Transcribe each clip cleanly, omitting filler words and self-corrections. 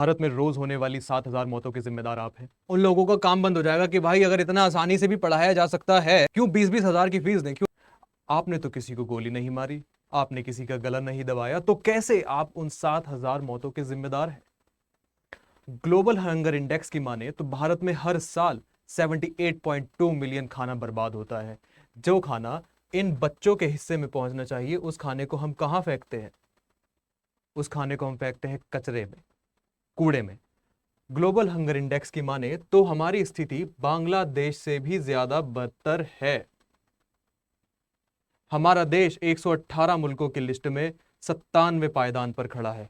भारत में रोज होने वाली 7,000 मौतों के जिम्मेदार आप हैं। उन लोगों का काम बंद हो जाएगा कि भाई अगर इतना आसानी से भी पढ़ाया जा सकता है, क्यों 20-20 हजार की फीस दें? क्यों? आपने तो किसी को गोली नहीं मारी, आपने किसी का गला नहीं दबाया, तो कैसे आप उन 7,000 मौतों के जिम्मेदार हैं? ग्लोबल हंगर इंडेक्स की माने तो भारत में हर साल 78.2 मिलियन खाना बर्बाद होता है। जो खाना इन बच्चों के हिस्से में पहुंचना चाहिए, उस खाने को हम कहां फेंकते हैं? उस खाने को हम फेंकते हैं कचरे में, कूड़े में। ग्लोबल हंगर इंडेक्स की माने तो हमारी स्थिति बांग्लादेश से भी ज्यादा बदतर है। हमारा देश 118 मुल्कों की लिस्ट में 97वें पायदान पर खड़ा है,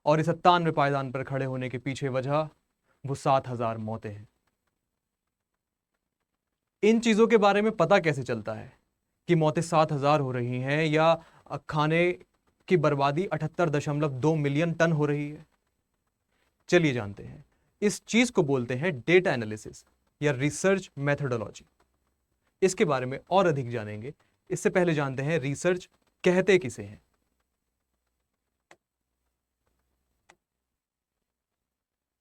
और इस 97वें पायदान पर खड़े होने के पीछे वजह वो 7,000 मौतें हैं। इन चीजों के बारे में पता कैसे चलता है कि मौतें 7,000 हो रही हैं या खाने की बर्बादी 78.2 मिलियन टन हो रही है? चलिए जानते हैं। इस चीज को बोलते हैं डेटा एनालिसिस या रिसर्च मेथोडोलॉजी। इसके बारे में और अधिक जानेंगे। इससे पहले जानते हैं रिसर्च कहते किसे हैं।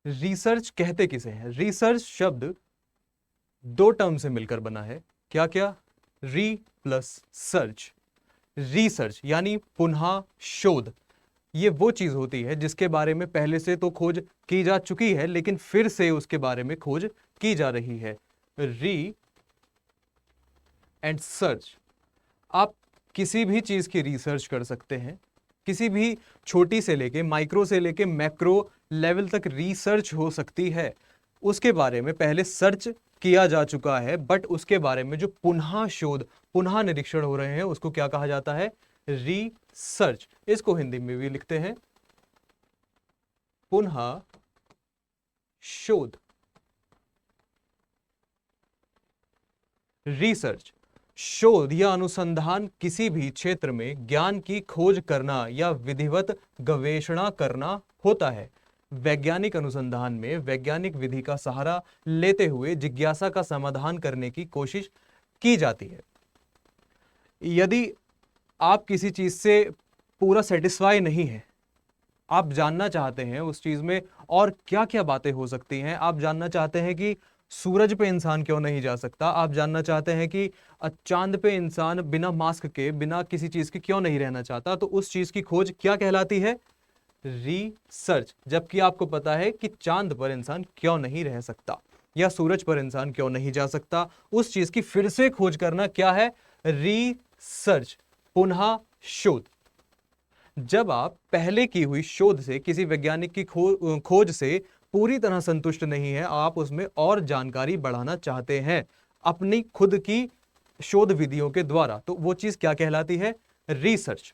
रिसर्च कहते किसे हैं? रिसर्च शब्द दो टर्म से मिलकर बना है। क्या क्या? री प्लस सर्च। रिसर्च यानी पुनः शोध। ये वो चीज होती है जिसके बारे में पहले से तो खोज की जा चुकी है, लेकिन फिर से उसके बारे में खोज की जा रही है। री एंड सर्च। आप किसी भी चीज की रिसर्च कर सकते हैं, किसी भी छोटी से लेके माइक्रो से लेके मैक्रो लेवल तक रिसर्च हो सकती है। उसके बारे में पहले सर्च किया जा चुका है, बट उसके बारे में जो पुनः शोध, पुनः निरीक्षण हो रहे हैं, उसको क्या कहा जाता है? रिसर्च। इसको हिंदी में भी लिखते हैं पुनः शोध। रिसर्च शोध या अनुसंधान किसी भी क्षेत्र में ज्ञान की खोज करना या विधिवत गवेषणा करना होता है। वैज्ञानिक अनुसंधान में वैज्ञानिक विधि का सहारा लेते हुए जिज्ञासा का समाधान करने की कोशिश की जाती है। यदि आप किसी चीज से पूरा सेटिस्फाई नहीं है, आप जानना चाहते हैं उस चीज में और क्या क्या बातें हो सकती हैं, आप जानना चाहते हैं कि सूरज पे इंसान क्यों नहीं जा सकता, आप जानना चाहते हैं कि चांद पे इंसान बिना मास्क के, बिना किसी चीज के क्यों नहीं रहना चाहता, तो उस चीज की खोज क्या कहलाती है? रिसर्च। जबकि आपको पता है कि चांद पर इंसान क्यों नहीं रह सकता या सूरज पर इंसान क्यों नहीं जा सकता, उस चीज की फिर से खोज करना क्या है? रिसर्च, पुनः शोध। जब आप पहले की हुई शोध से, किसी वैज्ञानिक की खोज से पूरी तरह संतुष्ट नहीं है, आप उसमें और जानकारी बढ़ाना चाहते हैं अपनी खुद की शोध विधियों के द्वारा, तो वो चीज क्या कहलाती है? रिसर्च।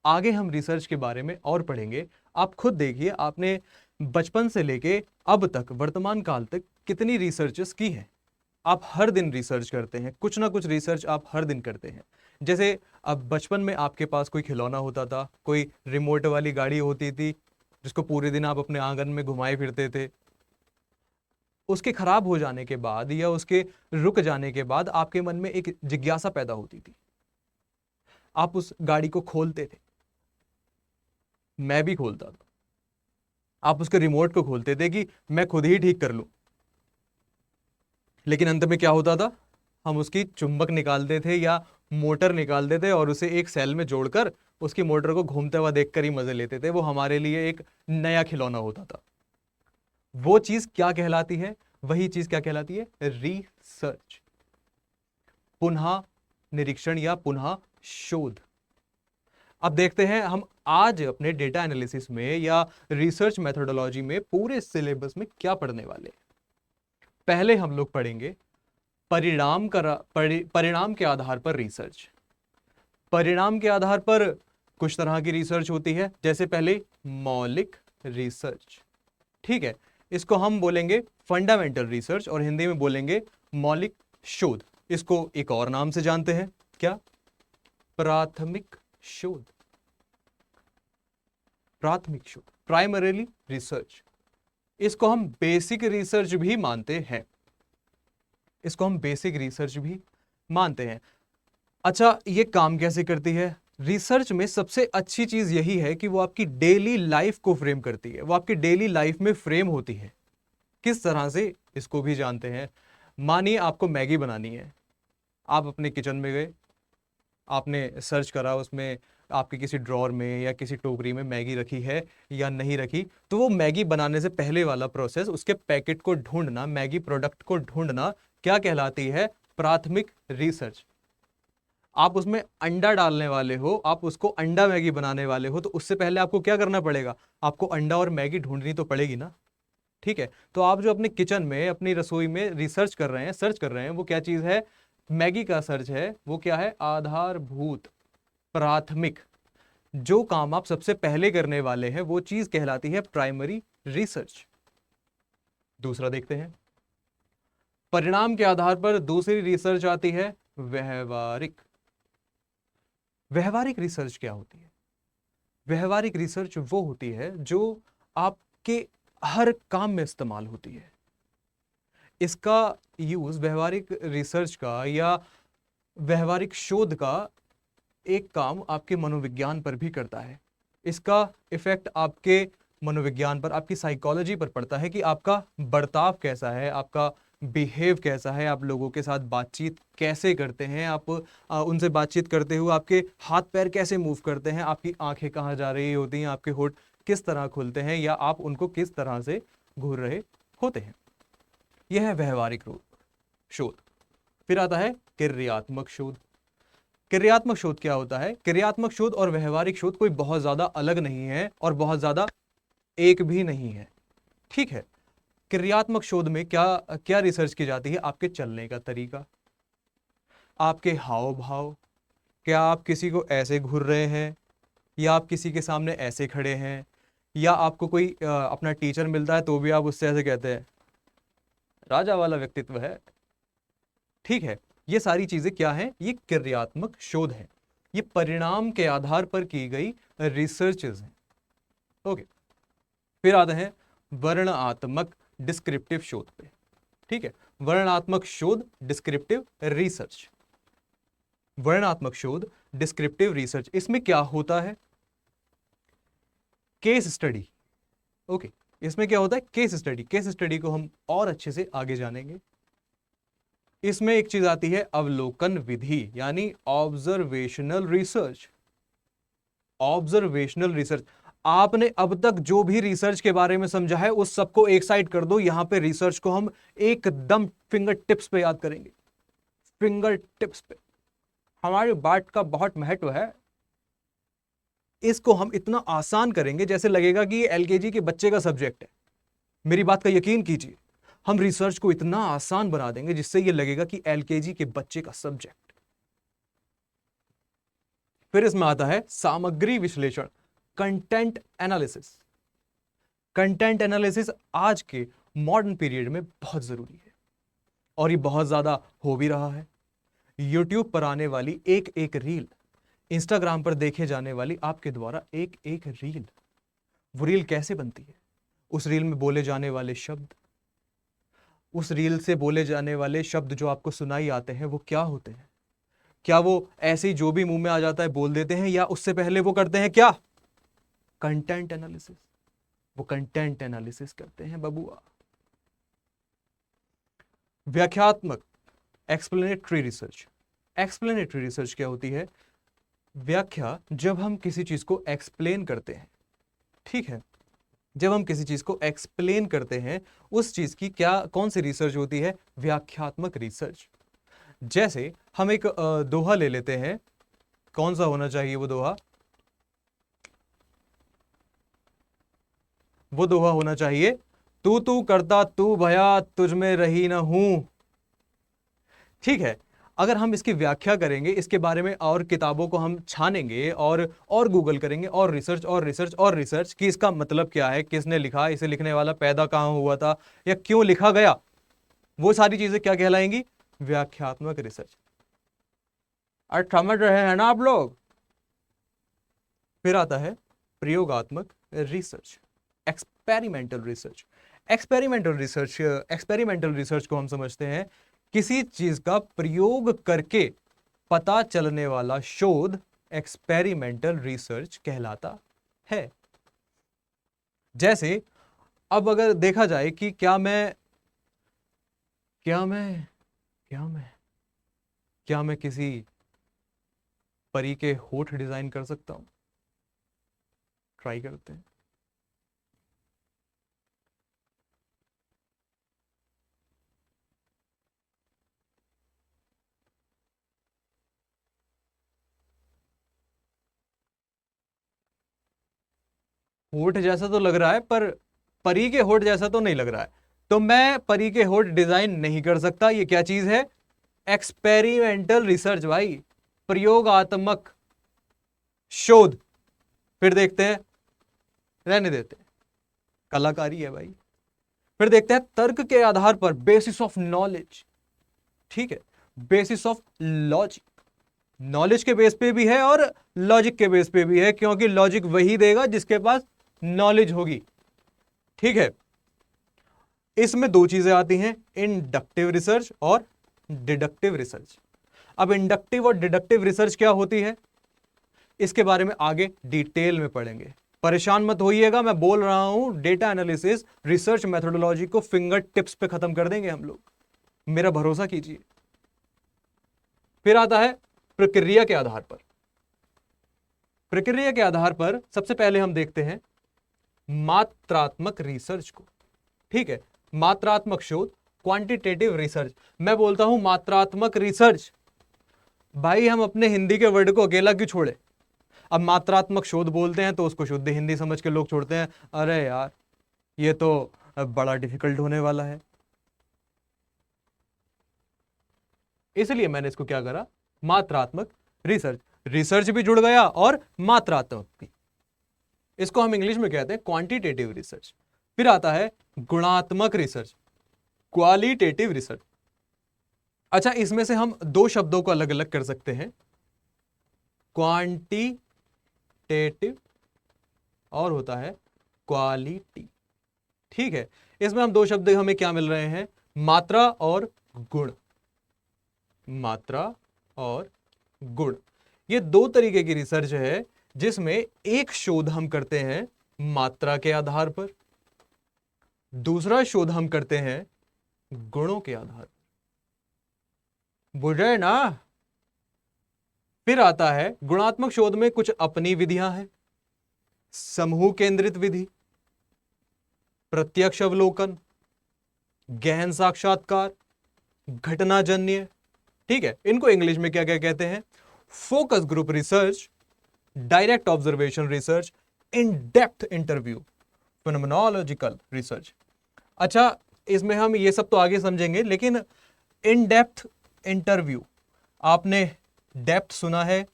आगे हम रिसर्च के बारे में और पढ़ेंगे। आप खुद देखिए, आपने बचपन से लेके अब तक, वर्तमान काल तक कितनी रिसर्चेस की हैं। आप हर दिन रिसर्च करते हैं, कुछ ना कुछ रिसर्च आप हर दिन करते हैं। जैसे अब बचपन में आपके पास कोई खिलौना होता था, कोई रिमोट वाली गाड़ी होती थी जिसको पूरे दिन आप अपने आंगन में घुमाए फिरते थे। उसके खराब हो जाने के बाद या उसके रुक जाने के बाद आपके मन में एक जिज्ञासा पैदा होती थी, आप उस गाड़ी को खोलते थे। मैं भी खोलता था। आप उसके रिमोट को खोलते थे कि मैं खुद ही ठीक कर लूं, लेकिन अंत में क्या होता था? हम उसकी चुंबक निकालते थे या मोटर निकालते थे और उसे एक सेल में जोड़कर उसकी मोटर को घूमते हुआ देखकर ही मजे लेते थे। वो हमारे लिए एक नया खिलौना होता था। वो चीज क्या कहलाती है? वही चीज क्या कहलाती है? रिसर्च, पुनः निरीक्षण या पुनः शोध। अब देखते हैं हम आज अपने डेटा एनालिसिस में या रिसर्च मेथोडोलॉजी में पूरे सिलेबस में क्या पढ़ने वाले हैं। पहले हम लोग पढ़ेंगे परिणाम के आधार पर रिसर्च। परिणाम के आधार पर कुछ तरह की रिसर्च होती है, जैसे पहले मौलिक रिसर्च। ठीक है, इसको हम बोलेंगे फंडामेंटल रिसर्च और हिंदी में बोलेंगे मौलिक शोध। इसको एक और नाम से जानते हैं, क्या? प्राथमिक शोध। प्राथमिक शोध, प्राइमरीली रिसर्च। इसको हम बेसिक रिसर्च भी मानते हैं। इसको हम बेसिक रिसर्च भी मानते हैं। अच्छा, ये काम कैसे करती है? रिसर्च में सबसे अच्छी चीज यही है कि वो आपकी डेली लाइफ को फ्रेम करती है, वो आपकी डेली लाइफ में फ्रेम होती है। किस तरह से, इसको भी जानते हैं। मानिए आपको मैगी बनानी है, आप अपने किचन में गए, आपने सर्च करा उसमें आपके किसी ड्रॉर में या किसी टोकरी में मैगी रखी है या नहीं रखी, तो वो मैगी बनाने से पहले वाला प्रोसेस, उसके पैकेट को ढूंढना, मैगी प्रोडक्ट को ढूंढना, क्या कहलाती है? प्राथमिक रिसर्च। आप उसमें अंडा डालने वाले हो, आप उसको अंडा मैगी बनाने वाले हो, तो उससे पहले आपको क्या करना पड़ेगा? आपको अंडा और मैगी ढूंढनी तो पड़ेगी ना। ठीक है, तो आप जो अपने किचन में, अपनी रसोई में रिसर्च कर रहे हैं, सर्च कर रहे हैं, वो क्या चीज है? मैगी का सर्च है। वो क्या है? आधारभूत, प्राथमिक। जो काम आप सबसे पहले करने वाले हैं वो चीज कहलाती है प्राइमरी रिसर्च। दूसरा देखते हैं, परिणाम के आधार पर दूसरी रिसर्च आती है व्यवहारिक। व्यवहारिक रिसर्च क्या होती है? व्यवहारिक रिसर्च वो होती है जो आपके हर काम में इस्तेमाल होती है। इसका यूज, व्यवहारिक रिसर्च का या व्यवहारिक शोध का एक काम आपके मनोविज्ञान पर भी करता है। इसका इफेक्ट आपके मनोविज्ञान पर, आपकी साइकोलॉजी पर पड़ता है कि आपका बर्ताव कैसा है, आपका बिहेव कैसा है, आप लोगों के साथ बातचीत कैसे करते हैं, आप उनसे बातचीत करते हुए आपके हाथ पैर कैसे मूव करते हैं, आपकी आंखें कहाँ जा रही होती हैं, आपके होठ किस तरह खुलते हैं, या आप उनको किस तरह से घूर रहे होते हैं। यह है व्यवहारिक शोध। फिर आता है क्रियात्मक शोध। क्रियात्मक शोध क्या होता है? क्रियात्मक शोध और व्यवहारिक शोध कोई बहुत ज्यादा अलग नहीं है और बहुत ज्यादा एक भी नहीं है। ठीक है, क्रियात्मक शोध में क्या क्या रिसर्च की जाती है? आपके चलने का तरीका, आपके हाव भाव, क्या आप किसी को ऐसे घूर रहे हैं, या आप किसी के सामने ऐसे खड़े हैं, या आपको कोई अपना टीचर मिलता है तो भी आप उससे ऐसे कहते हैं, राजा वाला व्यक्तित्व है। ठीक है, ये सारी चीजें क्या हैं? ये क्रियात्मक शोध है, ये परिणाम के आधार पर की गई रिसर्चेज हैं। ओके, फिर आते हैं वर्णनात्मक डिस्क्रिप्टिव शोध पे। ठीक है, वर्णनात्मक शोध, डिस्क्रिप्टिव रिसर्च। वर्णनात्मक शोध, डिस्क्रिप्टिव रिसर्च, इसमें क्या होता है? Case study. ओके, इसमें क्या होता है? Case study. केस स्टडी को हम और अच्छे से आगे जानेंगे। इसमें एक चीज आती है अवलोकन विधि, यानी ऑब्जर्वेशनल रिसर्च। ऑब्जर्वेशनल रिसर्च, आपने अब तक जो भी रिसर्च के बारे में समझा है उस सबको एक साइड कर दो। यहां पे रिसर्च को हम एकदम फिंगर टिप्स पे याद करेंगे। फिंगर टिप्स पे हमारी बात का बहुत महत्व है। इसको हम इतना आसान करेंगे जैसे लगेगा कि ये एलकेजी के बच्चे का सब्जेक्ट है। मेरी बात का यकीन कीजिए, हम रिसर्च को इतना आसान बना देंगे जिससे ये लगेगा कि एलकेजी के बच्चे का सब्जेक्ट। फिर इसमें आता है सामग्री विश्लेषण, कंटेंट एनालिसिस। कंटेंट एनालिसिस आज के मॉडर्न पीरियड में बहुत जरूरी है और ये बहुत ज्यादा हो भी रहा है। यूट्यूब पर आने वाली एक एक रील, इंस्टाग्राम पर देखे जाने वाली आपके द्वारा एक एक रील, वो रील कैसे बनती है? उस रील में बोले जाने वाले शब्द, उस रील से बोले जाने वाले शब्द जो आपको सुनाई आते हैं वो क्या होते हैं? क्या वो ऐसे ही जो भी मुंह में आ जाता है बोल देते हैं, या उससे पहले वो करते हैं क्या? Content analysis. वो कंटेंट एनालिसिस करते हैं बबुआ। व्याख्यात्मक, एक्सप्लेनेटरी रिसर्च। एक्सप्लेनेटरी रिसर्च क्या होती है? व्याख्या, जब हम किसी चीज को एक्सप्लेन करते हैं। ठीक है, जब हम किसी चीज को एक्सप्लेन करते हैं उस चीज की क्या, कौन सी रिसर्च होती है? व्याख्यात्मक रिसर्च। जैसे हम एक दोहा ले लेते हैं। कौन सा होना चाहिए वो दोहा? वो दोहा होना चाहिए, तू तू करता तू भया तुझ में रही ना हूं। ठीक है, अगर हम इसकी व्याख्या करेंगे, इसके बारे में और किताबों को हम छानेंगे और गूगल करेंगे और रिसर्च और रिसर्च और रिसर्च कि इसका मतलब क्या है, किसने लिखा, इसे लिखने वाला पैदा कहां हुआ था, या क्यों लिखा गया, वो सारी चीजें क्या कहलाएंगी? व्याख्यात्मक रिसर्च। और समझ रहे हैं ना आप लोग? फिर आता है प्रयोगात्मक research, experimental research. Experimental research को हम समझते हैं किसी चीज का प्रयोग करके पता चलने वाला शोध एक्सपेरिमेंटल रिसर्च कहलाता है। जैसे अब अगर देखा जाए कि क्या मैं क्या मैं क्या मैं किसी परी के होठ डिजाइन कर सकता हूं? ट्राई करते हैं। होठ जैसा तो लग रहा है, पर परी के होठ जैसा तो नहीं लग रहा है। तो मैं परी के होठ डिजाइन नहीं कर सकता। ये क्या चीज है? एक्सपेरिमेंटल रिसर्च भाई, प्रयोगात्मक शोध। फिर देखते हैं, रहने देते हैं, कलाकारी है भाई। फिर देखते हैं तर्क के आधार पर, बेसिस ऑफ नॉलेज। ठीक है, बेसिस ऑफ लॉजिक। नॉलेज के बेस पे भी है और लॉजिक के बेस पे भी है, क्योंकि लॉजिक वही देगा जिसके पास नॉलेज होगी। ठीक है, इसमें दो चीजें आती हैं, इंडक्टिव रिसर्च और डिडक्टिव रिसर्च। अब इंडक्टिव और डिडक्टिव रिसर्च क्या होती है, इसके बारे में आगे डिटेल में पढ़ेंगे। परेशान मत होइएगा, मैं बोल रहा हूं डेटा एनालिसिस रिसर्च मेथोडोलॉजी को फिंगर टिप्स पे खत्म कर देंगे हम लोग, मेरा भरोसा कीजिए। फिर आता है प्रक्रिया के आधार पर। प्रक्रिया के आधार पर सबसे पहले हम देखते हैं मात्रात्मक रिसर्च को। ठीक है, मात्रात्मक शोध, क्वांटिटेटिव रिसर्च। मैं बोलता हूं मात्रात्मक रिसर्च, भाई हम अपने हिंदी के वर्ड को अकेला क्यों छोड़े? अब मात्रात्मक शोध बोलते हैं तो उसको शुद्ध हिंदी समझ के लोग छोड़ते हैं, अरे यार ये तो बड़ा डिफिकल्ट होने वाला है। इसलिए मैंने इसको क्या करा, मात्रात्मक रिसर्च। रिसर्च भी जुड़ गया और मात्रात्मक भी। इसको हम इंग्लिश में कहते हैं क्वांटिटेटिव रिसर्च। फिर आता है गुणात्मक रिसर्च, क्वालिटेटिव रिसर्च। अच्छा, इसमें से हम दो शब्दों को अलग अलग कर सकते हैं, क्वांटिटेटिव और होता है क्वालिटी। ठीक है, इसमें हम दो शब्द हमें क्या मिल रहे हैं, मात्रा और गुण। मात्रा और गुण, ये दो तरीके की रिसर्च है, जिसमें एक शोध हम करते हैं मात्रा के आधार पर, दूसरा शोध हम करते हैं गुणों के आधार पर। बुझे ना? फिर आता है गुणात्मक शोध में कुछ अपनी विधियां हैं, समूह केंद्रित विधि, प्रत्यक्ष अवलोकन, गहन साक्षात्कार, घटनाजन्य। ठीक है, इनको इंग्लिश में क्या क्या कहते हैं, focus group research, direct observation research, in depth interview, phenomenological research. अच्छा, इसमें हम ये सब तो आगे समझेंगे, लेकिन इन डेप्थ इंटरव्यू, आपने डेप्थ सुना है,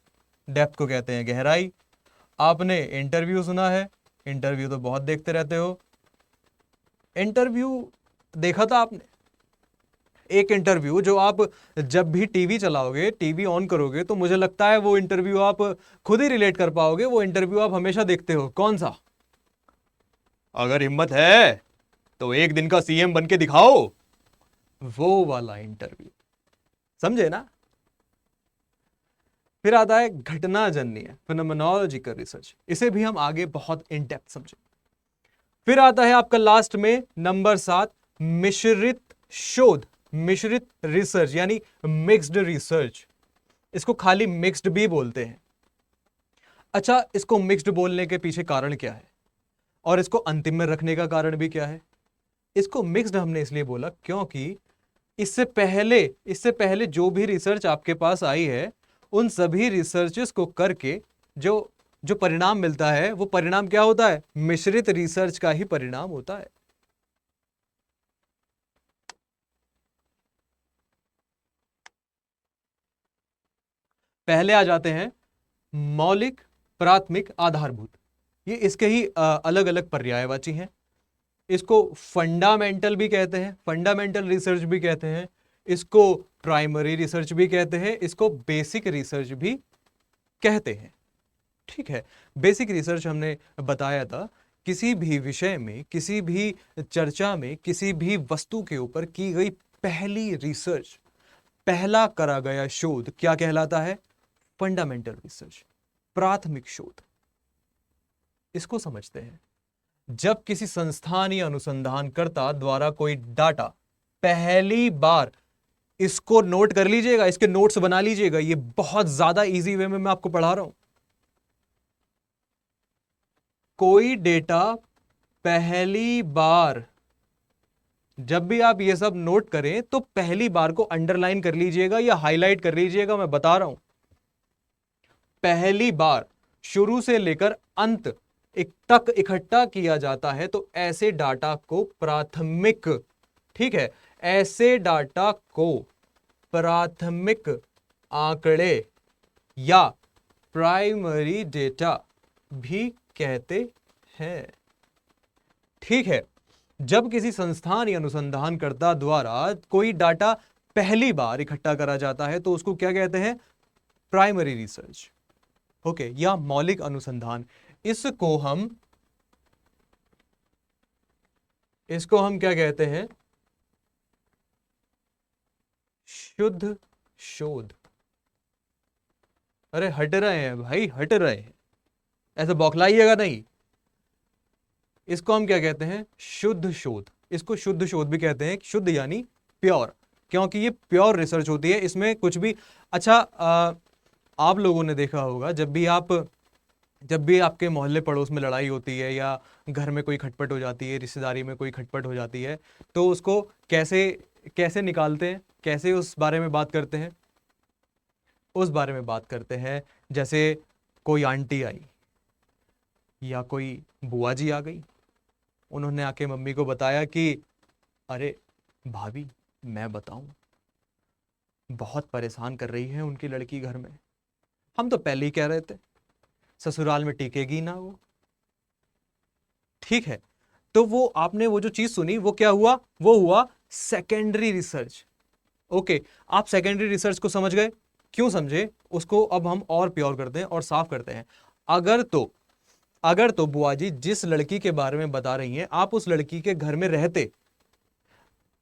डेप्थ को कहते हैं गहराई। आपने इंटरव्यू सुना है, इंटरव्यू तो बहुत देखते रहते हो। इंटरव्यू देखा था आपने? एक इंटरव्यू जो आप जब भी टीवी चलाओगे, टीवी ऑन करोगे, तो मुझे लगता है वो इंटरव्यू आप खुद ही रिलेट कर पाओगे। वो इंटरव्यू आप हमेशा देखते हो, कौन सा? अगर हिम्मत है तो एक दिन का सीएम बन के दिखाओ, वो वाला इंटरव्यू, समझे ना? फिर आता है घटनाजन्य, फेनोमेनोलॉजिकल रिसर्च। इसे भी हम आगे बहुत इन डेप्थ समझें। फिर आता है आपका लास्ट में नंबर 7, मिश्रित शोध, मिश्रित रिसर्च, यानी मिक्स्ड रिसर्च। इसको खाली मिक्स्ड भी बोलते हैं। अच्छा, इसको मिक्स्ड बोलने के पीछे कारण क्या है और इसको अंतिम में रखने का कारण भी क्या है? इसको मिक्स्ड हमने इसलिए बोला क्योंकि इससे पहले जो भी रिसर्च आपके पास आई है, उन सभी रिसर्चेस को करके जो जो परिणाम मिलता है, वो परिणाम क्या होता है? मिश्रित रिसर्च का ही परिणाम होता है। पहले आ जाते हैं मौलिक, प्राथमिक, आधारभूत। ये इसके ही अलग अलग पर्यायवाची हैं। इसको फंडामेंटल भी कहते हैं, फंडामेंटल रिसर्च भी कहते हैं, इसको प्राइमरी रिसर्च भी कहते हैं, इसको बेसिक रिसर्च भी कहते हैं। ठीक है, बेसिक रिसर्च हमने बताया था, किसी भी विषय में, किसी भी चर्चा में, किसी भी वस्तु के ऊपर की गई पहली रिसर्च, पहला करा गया शोध क्या कहलाता है? Fundamental research. प्राथमिक शोध। इसको समझते हैं। जब किसी संस्थान या अनुसंधानकर्ता द्वारा कोई डाटा पहली बार, इसको नोट कर लीजिएगा, इसके नोट्स बना लीजिएगा, ये बहुत ज्यादा इजी वे में मैं आपको पढ़ा रहा हूं। कोई डेटा पहली बार, जब भी आप ये सब नोट करें तो पहली बार को अंडरलाइन कर लीजिएगा या हाईलाइट कर लीजिएगा, मैं बता रहा हूं। पहली बार शुरू से लेकर अंत तक इकट्ठा किया जाता है तो ऐसे डाटा को प्राथमिक, ठीक है, ऐसे डाटा को प्राथमिक आंकड़े या प्राइमरी डेटा भी कहते हैं। ठीक है, जब किसी संस्थान या अनुसंधानकर्ता द्वारा कोई डाटा पहली बार इकट्ठा करा जाता है तो उसको क्या कहते हैं? प्राइमरी रिसर्च, ओके, या मौलिक अनुसंधान। इसको हम क्या कहते हैं? शुद्ध शोध। अरे हट रहे हैं भाई, हट रहे हैं, ऐसे बौखलाइएगा नहीं। इसको हम क्या कहते हैं? शुद्ध शोध। इसको शुद्ध शोध भी कहते हैं, शुद्ध यानी प्योर, क्योंकि ये प्योर रिसर्च होती है, इसमें कुछ भी। अच्छा, आप लोगों ने देखा होगा जब भी आपके मोहल्ले पड़ोस में लड़ाई होती है या घर में कोई खटपट हो जाती है, रिश्तेदारी में कोई खटपट हो जाती है, तो उसको कैसे निकालते हैं, कैसे उस बारे में बात करते हैं? उस बारे में बात करते हैं जैसे कोई आंटी आई या कोई बुआ जी आ गई, उन्होंने आके मम्मी को बताया कि अरे भाभी, मैं बताऊं, बहुत परेशान कर रही है उनकी लड़की घर में। हम तो पहले ही कह रहे थे ससुराल में टिकेगी ना वो। ठीक है, तो वो आपने वो जो चीज सुनी वो क्या हुआ? वो हुआ सेकेंडरी रिसर्च। ओके, आप सेकेंडरी रिसर्च को समझ गए? क्यों समझे उसको अब हम और प्योर करते हैं और साफ करते हैं। अगर तो बुआ जी जिस लड़की के बारे में बता रही हैं, आप उस लड़की के घर में रहते,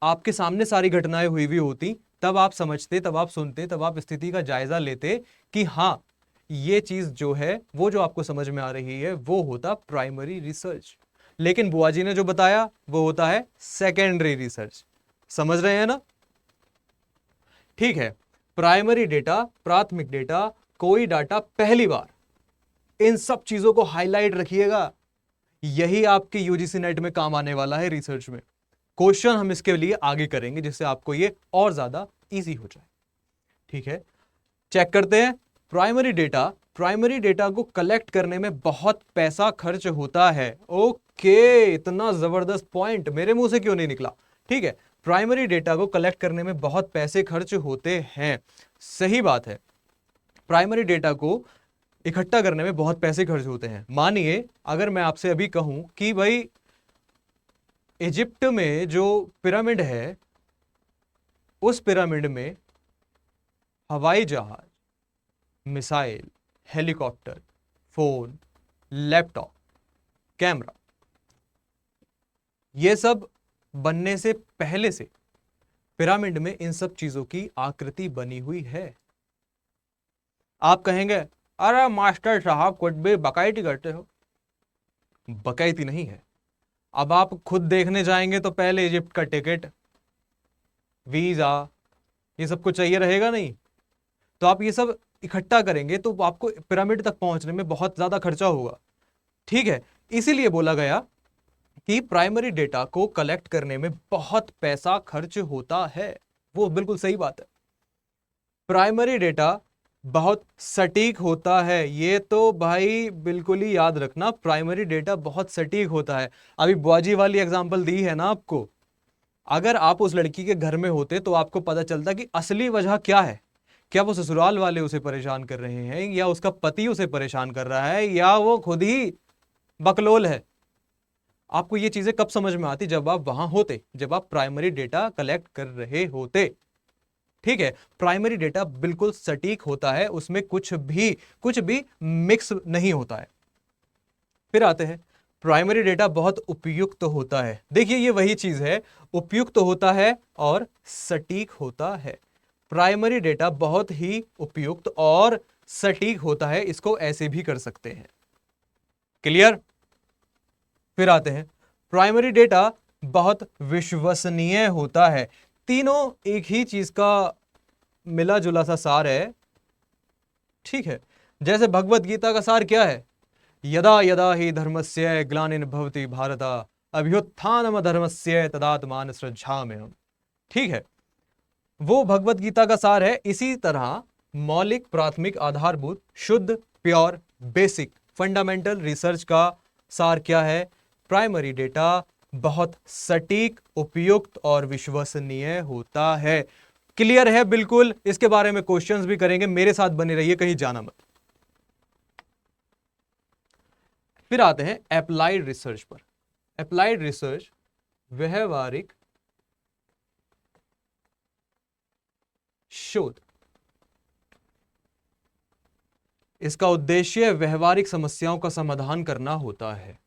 आपके सामने सारी घटनाएं हुई हुई होती, तब आप समझते, तब आप सुनते, तब आप स्थिति का जायजा लेते कि हाँ, ये चीज जो है वो जो आपको समझ में आ रही है वो होता प्राइमरी रिसर्च। लेकिन बुआ जी ने जो बताया वो होता है सेकेंडरी रिसर्च। समझ रहे हैं ना? ठीक है, प्राइमरी डेटा, प्राथमिक डेटा, कोई डाटा पहली बार, इन सब चीजों को हाईलाइट रखिएगा। यही आपके यूजीसी नेट में काम आने वाला है रिसर्च में। क्वेश्चन हम इसके लिए आगे करेंगे जिससे आपको ये और ज्यादा इजी हो जाए। ठीक है, चेक करते हैं। प्राइमरी डेटा को कलेक्ट करने में बहुत पैसा खर्च होता है। ओके, इतना जबरदस्त पॉइंट मेरे मुंह से क्यों नहीं निकला? ठीक है, प्राइमरी डेटा को कलेक्ट करने में बहुत पैसे खर्च होते हैं। सही बात है, प्राइमरी डेटा को इकट्ठा करने में बहुत पैसे खर्च होते हैं। मानिए अगर मैं आपसे अभी कहूं कि भाई इजिप्ट में जो पिरामिड है, उस पिरामिड में हवाई जहाज, missile, helicopter, phone, laptop, camera, ये सब बनने से पहले से पिरामिड में इन सब चीजों की आकृति बनी हुई है। आप कहेंगे अरे मास्टर साहब कुछ भी बकैती करते हो। बकैती नहीं है। अब आप खुद देखने जाएंगे तो पहले इजिप्ट का टिकट, वीजा, ये सब कुछ चाहिए रहेगा नहीं? तो आप ये सब इकट्ठा करेंगे तो आपको पिरामिड तक पहुंचने में बहुत ज्यादा खर्चा होगा। ठीक है, इसीलिए बोला गया कि प्राइमरी डेटा को कलेक्ट करने में बहुत पैसा खर्च होता है। वो बिल्कुल सही बात है। प्राइमरी डेटा बहुत सटीक होता है, ये तो भाई बिल्कुल ही याद रखना, प्राइमरी डेटा बहुत सटीक होता है। अभी बुआजी वाली एग्जांपल दी है ना आपको, अगर आप उस लड़की के घर में होते तो आपको पता चलता कि असली वजह क्या है। क्या वो ससुराल वाले उसे परेशान कर रहे हैं, या उसका पति उसे परेशान कर रहा है, या वो खुद ही बकलोल है। आपको ये चीजें कब समझ में आती? जब आप वहां होते, जब आप प्राइमरी डेटा कलेक्ट कर रहे होते। ठीक है, प्राइमरी डेटा बिल्कुल सटीक होता है, उसमें कुछ भी मिक्स नहीं होता है। फिर आते हैं, प्राइमरी डेटा बहुत उपयुक्त होता है। देखिए ये वही चीज है, उपयुक्त होता है और सटीक होता है। प्राइमरी डेटा बहुत ही उपयुक्त और सटीक होता है, इसको ऐसे भी कर सकते हैं। क्लियर? फिर आते हैं, प्राइमरी डेटा बहुत विश्वसनीय होता है। तीनों एक ही चीज का मिला जुला सा सार है, ठीक है। जैसे भगवत गीता का सार क्या है? यदा यदा ही धर्मस्य ग्लानिर् भवति भारत अभ्युत्थानम धर्मस्य तदात्मान सृजाम्यहम्, ठीक है। वो भगवत गीता का सार है। इसी तरह मौलिक, प्राथमिक, आधारभूत, शुद्ध, प्योर, बेसिक, फंडामेंटल रिसर्च का सार क्या है? प्राइमरी डेटा बहुत सटीक, उपयुक्त और विश्वसनीय होता है। क्लियर है? बिल्कुल। इसके बारे में क्वेश्चंस भी करेंगे, मेरे साथ बने रहिए, कहीं जाना मत। फिर आते हैं अप्लाइड रिसर्च पर। अप्लाइड रिसर्च व्यवहारिक शोध। इसका उद्देश्य व्यवहारिक समस्याओं का समाधान करना होता है।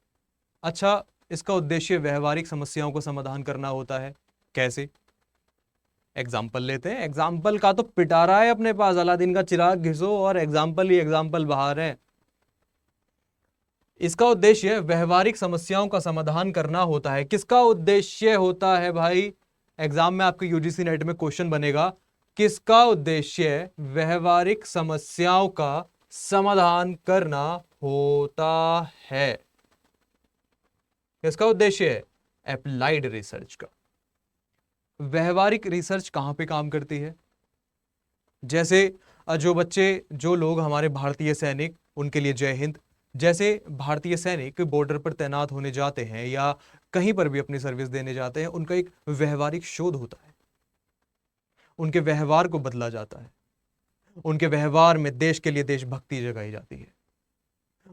अच्छा, इसका उद्देश्य व्यवहारिक समस्याओं को समाधान करना होता है, कैसे? एग्जाम्पल लेते हैं। एग्जाम्पल का तो पिटारा है अपने पास, अलादीन का चिराग घिसो और एग्जाम्पल ही एग्जाम्पल बाहर है। इसका उद्देश्य व्यवहारिक समस्याओं का समाधान करना होता है। किसका उद्देश्य होता है भाई? एग्जाम में आपके यूजीसी नेट में क्वेश्चन बनेगा, किसका उद्देश्य व्यवहारिक समस्याओं का समाधान करना होता है? किसका उद्देश्य है? अप्लाइड रिसर्च का। व्यवहारिक रिसर्च कहां पे काम करती है? जैसे जो लोग हमारे भारतीय सैनिक, उनके लिए जय हिंद। जैसे भारतीय सैनिक बॉर्डर पर तैनात होने जाते हैं या कहीं पर भी अपनी सर्विस देने जाते हैं, उनका एक व्यवहारिक शोध होता है। उनके व्यवहार को बदला जाता है, उनके व्यवहार में देश के लिए देशभक्ति जगाई जाती है,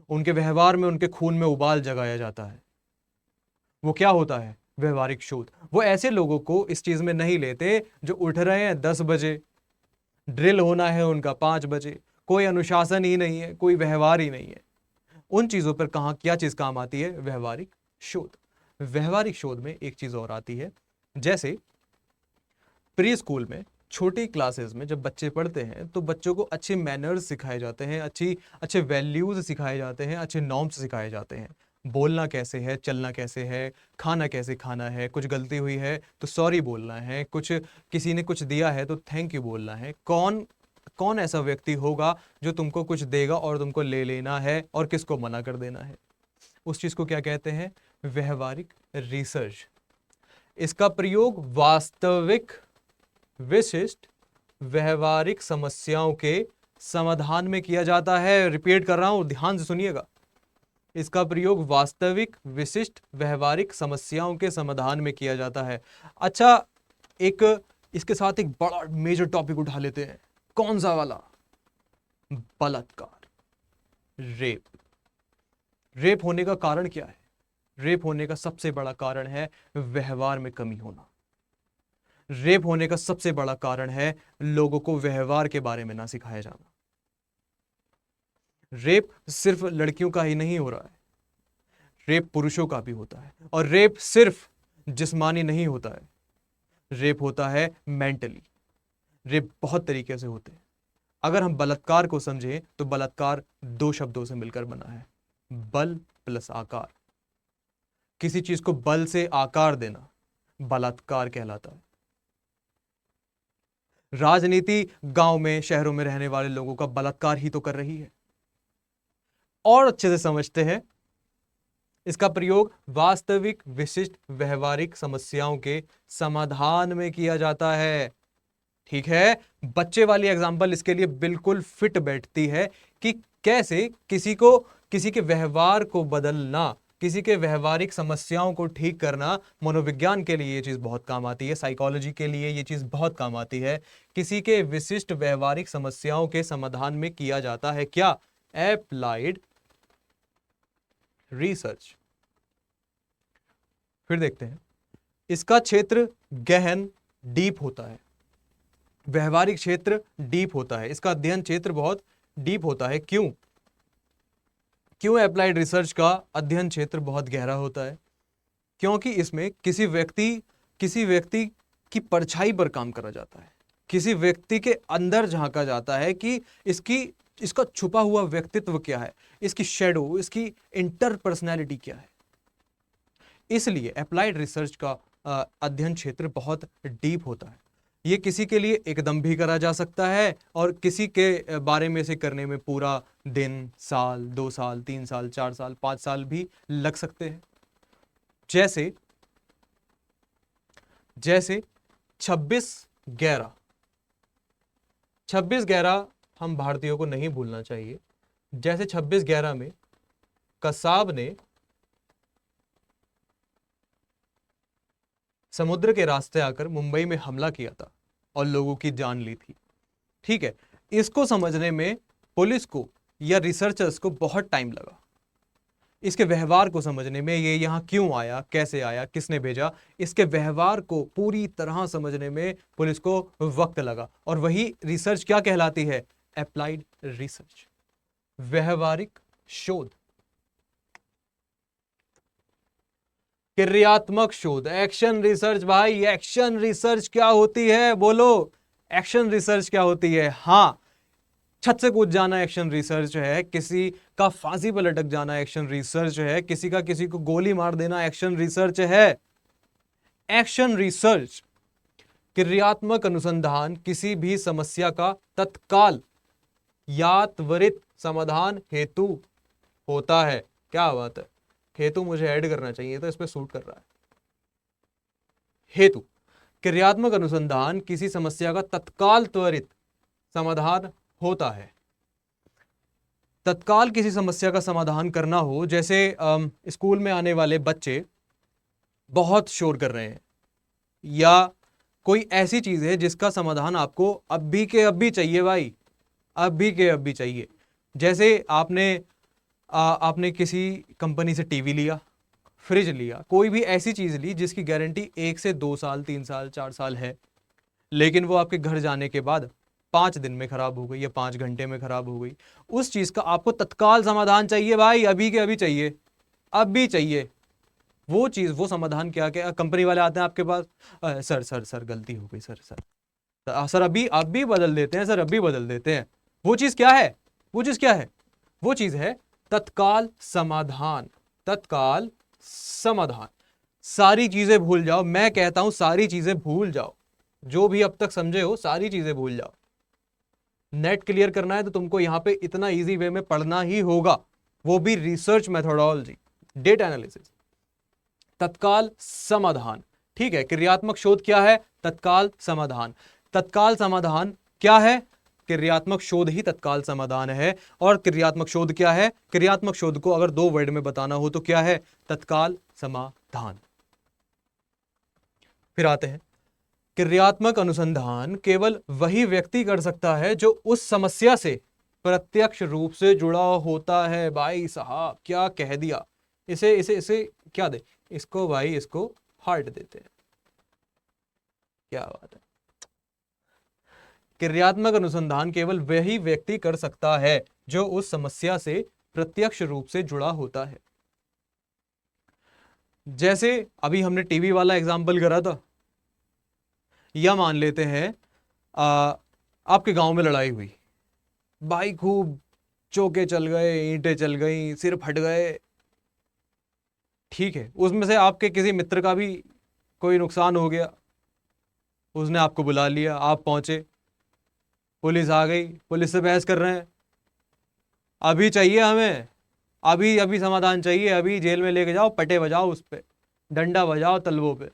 उनके व्यवहार में उनके खून में उबाल जगाया जाता है। वो क्या होता है? व्यवहारिक शोध। वो ऐसे लोगों को इस चीज में नहीं लेते जो उठ रहे हैं 10 बजे, ड्रिल होना है उनका 5 बजे, कोई अनुशासन ही नहीं है, कोई व्यवहार ही नहीं है। उन चीजों पर कहां क्या चीज काम आती है? व्यवहारिक शोध। व्यवहारिक शोध में एक चीज और आती है, जैसे प्री स्कूल में, छोटी क्लासेस में जब बच्चे पढ़ते हैं तो बच्चों को अच्छे मैनर्स सिखाए जाते हैं, अच्छे वैल्यूज सिखाए जाते हैं, अच्छे नॉर्म्स सिखाए जाते हैं। बोलना कैसे है, चलना कैसे है, खाना कैसे खाना है, कुछ गलती हुई है तो सॉरी बोलना है, कुछ किसी ने कुछ दिया है तो थैंक यू बोलना है। कौन कौन ऐसा व्यक्ति होगा जो तुमको कुछ देगा और तुमको ले लेना है, और किसको मना कर देना है? उस चीज को क्या कहते हैं? व्यवहारिक रिसर्च। इसका प्रयोग वास्तविक, विशिष्ट, व्यवहारिक समस्याओं के समाधान में किया जाता है। रिपीट कर रहा हूं, ध्यान से सुनिएगा। इसका प्रयोग वास्तविक, विशिष्ट, व्यवहारिक समस्याओं के समाधान में किया जाता है। अच्छा, इसके साथ एक बड़ा मेजर टॉपिक उठा लेते हैं। कौन सा वाला? बलात्कार, रेप। रेप होने का कारण क्या है? रेप होने का सबसे बड़ा कारण है व्यवहार में कमी होना। रेप होने का सबसे बड़ा कारण है लोगों को व्यवहार के बारे में ना सिखाया जाना। रेप सिर्फ लड़कियों का ही नहीं हो रहा है, रेप पुरुषों का भी होता है। और रेप सिर्फ जिस्मानी नहीं होता है, रेप होता है मेंटली। रेप बहुत तरीके से होते हैं। अगर हम बलात्कार को समझें तो बलात्कार 2 शब्दों से मिलकर बना है, बल प्लस आकार। किसी चीज को बल से आकार देना बलात्कार कहलाता है। राजनीति गांव में, शहरों में रहने वाले लोगों का बलात्कार ही तो कर रही है। और अच्छे से समझते हैं, इसका प्रयोग वास्तविक, विशिष्ट, व्यवहारिक समस्याओं के समाधान में किया जाता है। ठीक है, बच्चे वाली एग्जांपल इसके लिए बिल्कुल फिट बैठती है कि कैसे किसी के व्यवहार को बदलना, किसी के व्यवहारिक समस्याओं को ठीक करना। मनोविज्ञान के लिए ये चीज बहुत काम आती है, साइकोलॉजी के लिए ये चीज बहुत काम आती है। किसी के विशिष्ट व्यवहारिक समस्याओं के समाधान में किया जाता है क्या? Applied research. फिर देखते हैं, इसका क्षेत्र गहन, डीप होता है। व्यवहारिक क्षेत्र डीप होता है, इसका अध्ययन क्षेत्र बहुत डीप होता है। क्यों एप्लाइड रिसर्च का अध्ययन क्षेत्र बहुत गहरा होता है? क्योंकि इसमें किसी व्यक्ति की परछाई पर काम करा जाता है, किसी व्यक्ति के अंदर झांका जाता है कि इसकी इसका छुपा हुआ व्यक्तित्व क्या है, इसकी शेडो, इसकी इंटर पर्सनैलिटी क्या है। इसलिए अप्लाइड रिसर्च का अध्ययन क्षेत्र बहुत डीप होता है। ये किसी के लिए एकदम भी करा जा सकता है और किसी के बारे में से करने में पूरा दिन, साल, 2 साल, 3 साल, 4 साल, 5 साल भी लग सकते हैं। जैसे जैसे 26/11, 26/11 हम भारतीयों को नहीं भूलना चाहिए। जैसे 26/11 में कसाब ने समुद्र के रास्ते आकर मुंबई में हमला किया था और लोगों की जान ली थी। ठीक है, इसको समझने में पुलिस को या रिसर्चर्स को बहुत टाइम लगा। इसके व्यवहार को समझने में, ये यहाँ क्यों आया, कैसे आया, किसने भेजा, इसके व्यवहार को पूरी तरह समझने में पुलिस को वक्त लगा। और वही रिसर्च क्या कहलाती है? अप्लाइड रिसर्च, व्यवहारिक शोध, क्रियात्मक शोध, एक्शन रिसर्च। भाई एक्शन रिसर्च क्या होती है? बोलो, एक्शन रिसर्च क्या होती है? हाँ, छत से कूद जाना एक्शन रिसर्च है, किसी का फांसी पर लटक जाना एक्शन रिसर्च है, किसी को गोली मार देना एक्शन रिसर्च है। एक्शन रिसर्च, क्रियात्मक अनुसंधान, किसी भी समस्या का तत्काल या त्वरित समाधान हेतु होता है। क्या बात है, हेतु मुझे ऐड करना चाहिए, तो इस पे सूट कर रहा है। हेतु, क्रियात्मक अनुसंधान किसी समस्या का तत्काल त्वरित समाधान होता है। तत्काल किसी समस्या का समाधान करना हो, जैसे स्कूल में आने वाले बच्चे बहुत शोर कर रहे हैं, या कोई ऐसी चीज है जिसका समाधान आपको अभी के अभी चाहिए भाई, अभी के अभी चाहिए। जैसे आपने किसी कंपनी से टीवी लिया, फ्रिज लिया, कोई भी ऐसी चीज ली जिसकी गारंटी 1 से 2 साल, 3 साल, 4 साल है, लेकिन वो आपके घर जाने के बाद 5 दिन में खराब हो गई या 5 घंटे में खराब हो गई। उस चीज का आपको तत्काल समाधान चाहिए भाई, अभी के अभी चाहिए, अभी चाहिए। वो चीज, वो समाधान क्या क्या, कंपनी वाले आते हैं आपके पास, सर सर सर गलती हो गई, सर अभी बदल देते हैं, सर अभी बदल देते हैं। वो चीज क्या है? वो चीज क्या है? वो चीज है तत्काल समाधान, तत्काल समाधान। सारी चीजें भूल जाओ, मैं कहता हूं सारी चीजें भूल जाओ, जो भी अब तक समझे हो सारी चीजें भूल जाओ। नेट क्लियर करना है तो तुमको यहां पे इतना इजी वे में पढ़ना ही होगा, वो भी रिसर्च मेथोडोलॉजी, डेटा एनालिसिस, तत्काल समाधान। ठीक है, क्रियात्मक शोध क्या है? तत्काल समाधान। तत्काल समाधान क्या है? क्रियात्मक शोध ही तत्काल समाधान है। और क्रियात्मक शोध क्या है? क्रियात्मक शोध को अगर 2 वर्ड में बताना हो तो क्या है? तत्काल समाधान। फिर आते हैं, क्रियात्मक अनुसंधान केवल वही व्यक्ति कर सकता है जो उस समस्या से प्रत्यक्ष रूप से जुड़ा होता है। भाई साहब क्या कह दिया, इसे इसे इसे क्या दे, इसको भाई, इसको हार्ट देते हैं। क्या बात है, क्रियात्मक अनुसंधान केवल वही व्यक्ति कर सकता है जो उस समस्या से प्रत्यक्ष रूप से जुड़ा होता है। जैसे अभी हमने टीवी वाला एग्जाम्पल करा था, या मान लेते हैं आपके गांव में लड़ाई हुई, भाई खूब चौके चल गए, ईंटें चल गई, सिर फट गए। ठीक है, उसमें से आपके किसी मित्र का भी कोई नुकसान हो गया, उसने आपको बुला लिया, आप पहुंचे, पुलिस आ गई, पुलिस से बहस कर रहे हैं, अभी चाहिए हमें, अभी अभी समाधान चाहिए, अभी जेल में लेके जाओ, पटे बजाओ, उस पे डंडा बजाओ तलवों पे।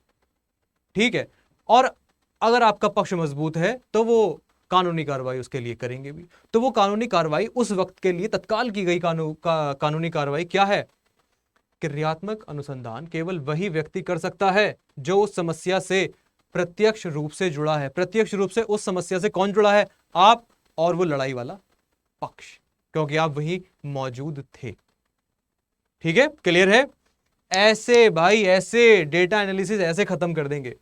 ठीक है, और अगर आपका पक्ष मजबूत है तो वो कानूनी कार्रवाई उसके लिए करेंगे भी। तो वो कानूनी कार्रवाई उस वक्त के लिए तत्काल की गई कानूनी कार्रवाई क्या है? क्रियात्मक अनुसंधान केवल वही व्यक्ति कर सकता है जो उस समस्या से प्रत्यक्ष रूप से जुड़ा है। प्रत्यक्ष रूप से उस समस्या से कौन जुड़ा है? आप और वो लड़ाई वाला पक्ष, क्योंकि आप वही मौजूद थे। ठीक है, क्लियर है? ऐसे भाई, ऐसे डेटा एनालिसिस ऐसे खत्म कर देंगे।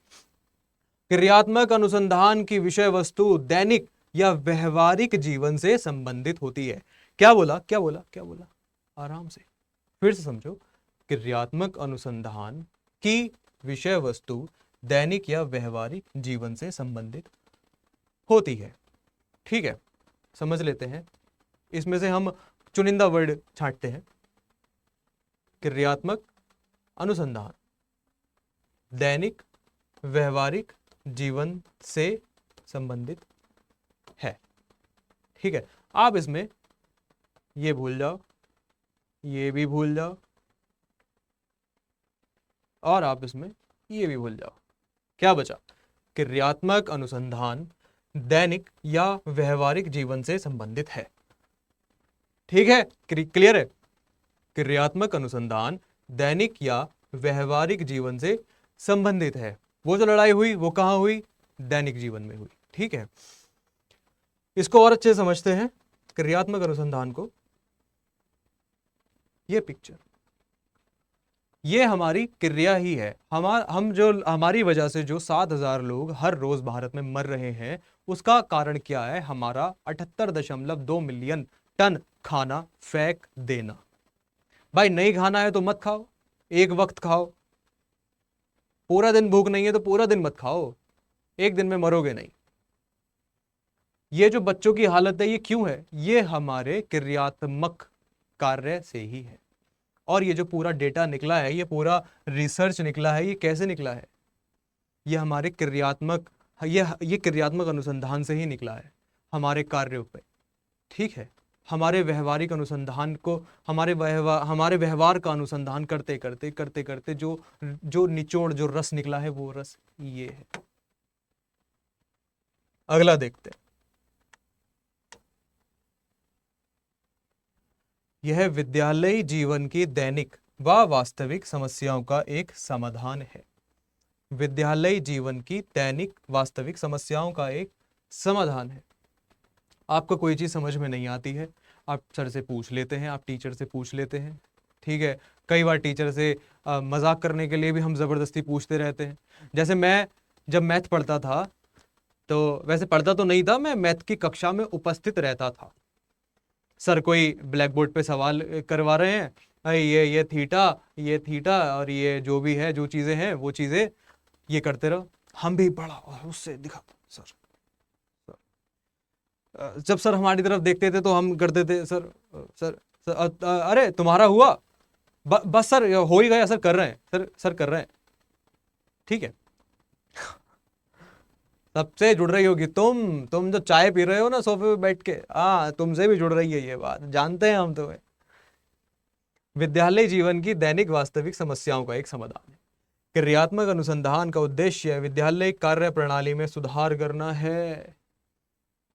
क्रियात्मक अनुसंधान की विषय वस्तु दैनिक या व्यवहारिक जीवन से संबंधित होती है। क्या बोला, क्या बोला, क्या बोला? आराम से फिर से समझो। क्रियात्मक अनुसंधान की विषय वस्तु दैनिक या व्यवहारिक जीवन से संबंधित होती है। ठीक है, समझ लेते हैं इसमें से हम चुनिंदा वर्ड छांटते हैं। क्रियात्मक अनुसंधान दैनिक व्यवहारिक जीवन से संबंधित है। ठीक है, आप इसमें ये भूल जाओ, ये भी भूल जाओ, और आप इसमें ये भी भूल जाओ। क्या बचा? क्रियात्मक अनुसंधान दैनिक या व्यवहारिक जीवन से संबंधित है। ठीक है, क्लियर है? क्रियात्मक अनुसंधान दैनिक या व्यवहारिक जीवन से संबंधित है। वो जो लड़ाई हुई वो कहां हुई? दैनिक जीवन में हुई। ठीक है, इसको और अच्छे से समझते हैं क्रियात्मक अनुसंधान को। ये पिक्चर, ये हमारी क्रिया ही है। हमारी वजह से जो 7,000 लोग हर रोज भारत में मर रहे हैं, उसका कारण क्या है? हमारा 78.2 मिलियन टन खाना फेंक देना। भाई नहीं खाना है तो मत खाओ, एक वक्त खाओ। पूरा दिन भूख नहीं है तो पूरा दिन मत खाओ, एक दिन में मरोगे नहीं। ये जो बच्चों की हालत है, ये क्यों है? ये हमारे क्रियात्मक कार्य से ही है। और ये जो पूरा डेटा निकला है, ये पूरा रिसर्च निकला है, ये कैसे निकला है? ये हमारे ये क्रियात्मक अनुसंधान से ही निकला है, हमारे कार्यों पे। ठीक है, हमारे व्यवहारिक अनुसंधान को, हमारे व्यवहार का अनुसंधान करते करते करते करते जो निचोड़, जो रस निकला है, वो रस ये है। अगला देखते हैं। यह विद्यालयी जीवन की दैनिक व वास्तविक समस्याओं का एक समाधान है। विद्यालयी जीवन की दैनिक वास्तविक समस्याओं का एक समाधान है। आपको कोई चीज समझ में नहीं आती है, आप सर से पूछ लेते हैं, आप टीचर से पूछ लेते हैं। ठीक है, कई बार टीचर से मजाक करने के लिए भी हम जबरदस्ती पूछते रहते हैं। जैसे मैं जब मैथ पढ़ता था, तो वैसे पढ़ता तो नहीं था, मैं मैथ की कक्षा में उपस्थित रहता था। सर कोई ब्लैक बोर्ड पे सवाल करवा रहे हैं, ये थीटा और ये जो भी है, जो चीजें हैं वो चीजें ये करते रहो। हम भी पढ़ा और उससे दिखा सर। जब सर हमारी तरफ देखते थे तो हम करते थे, सर सर, सर अरे तुम्हारा हुआ? बस सर हो ही गया, सर कर रहे हैं, सर कर रहे हैं। ठीक है, सबसे जुड़ रही होगी तुम जो चाय पी रहे हो ना सोफे पे बैठ के, हाँ तुमसे भी जुड़ रही है ये बात, जानते हैं हम तुम्हें। विद्यालय जीवन की दैनिक वास्तविक समस्याओं का एक समाधान है। क्रियात्मक अनुसंधान का उद्देश्य विद्यालय कार्य प्रणाली में सुधार करना है।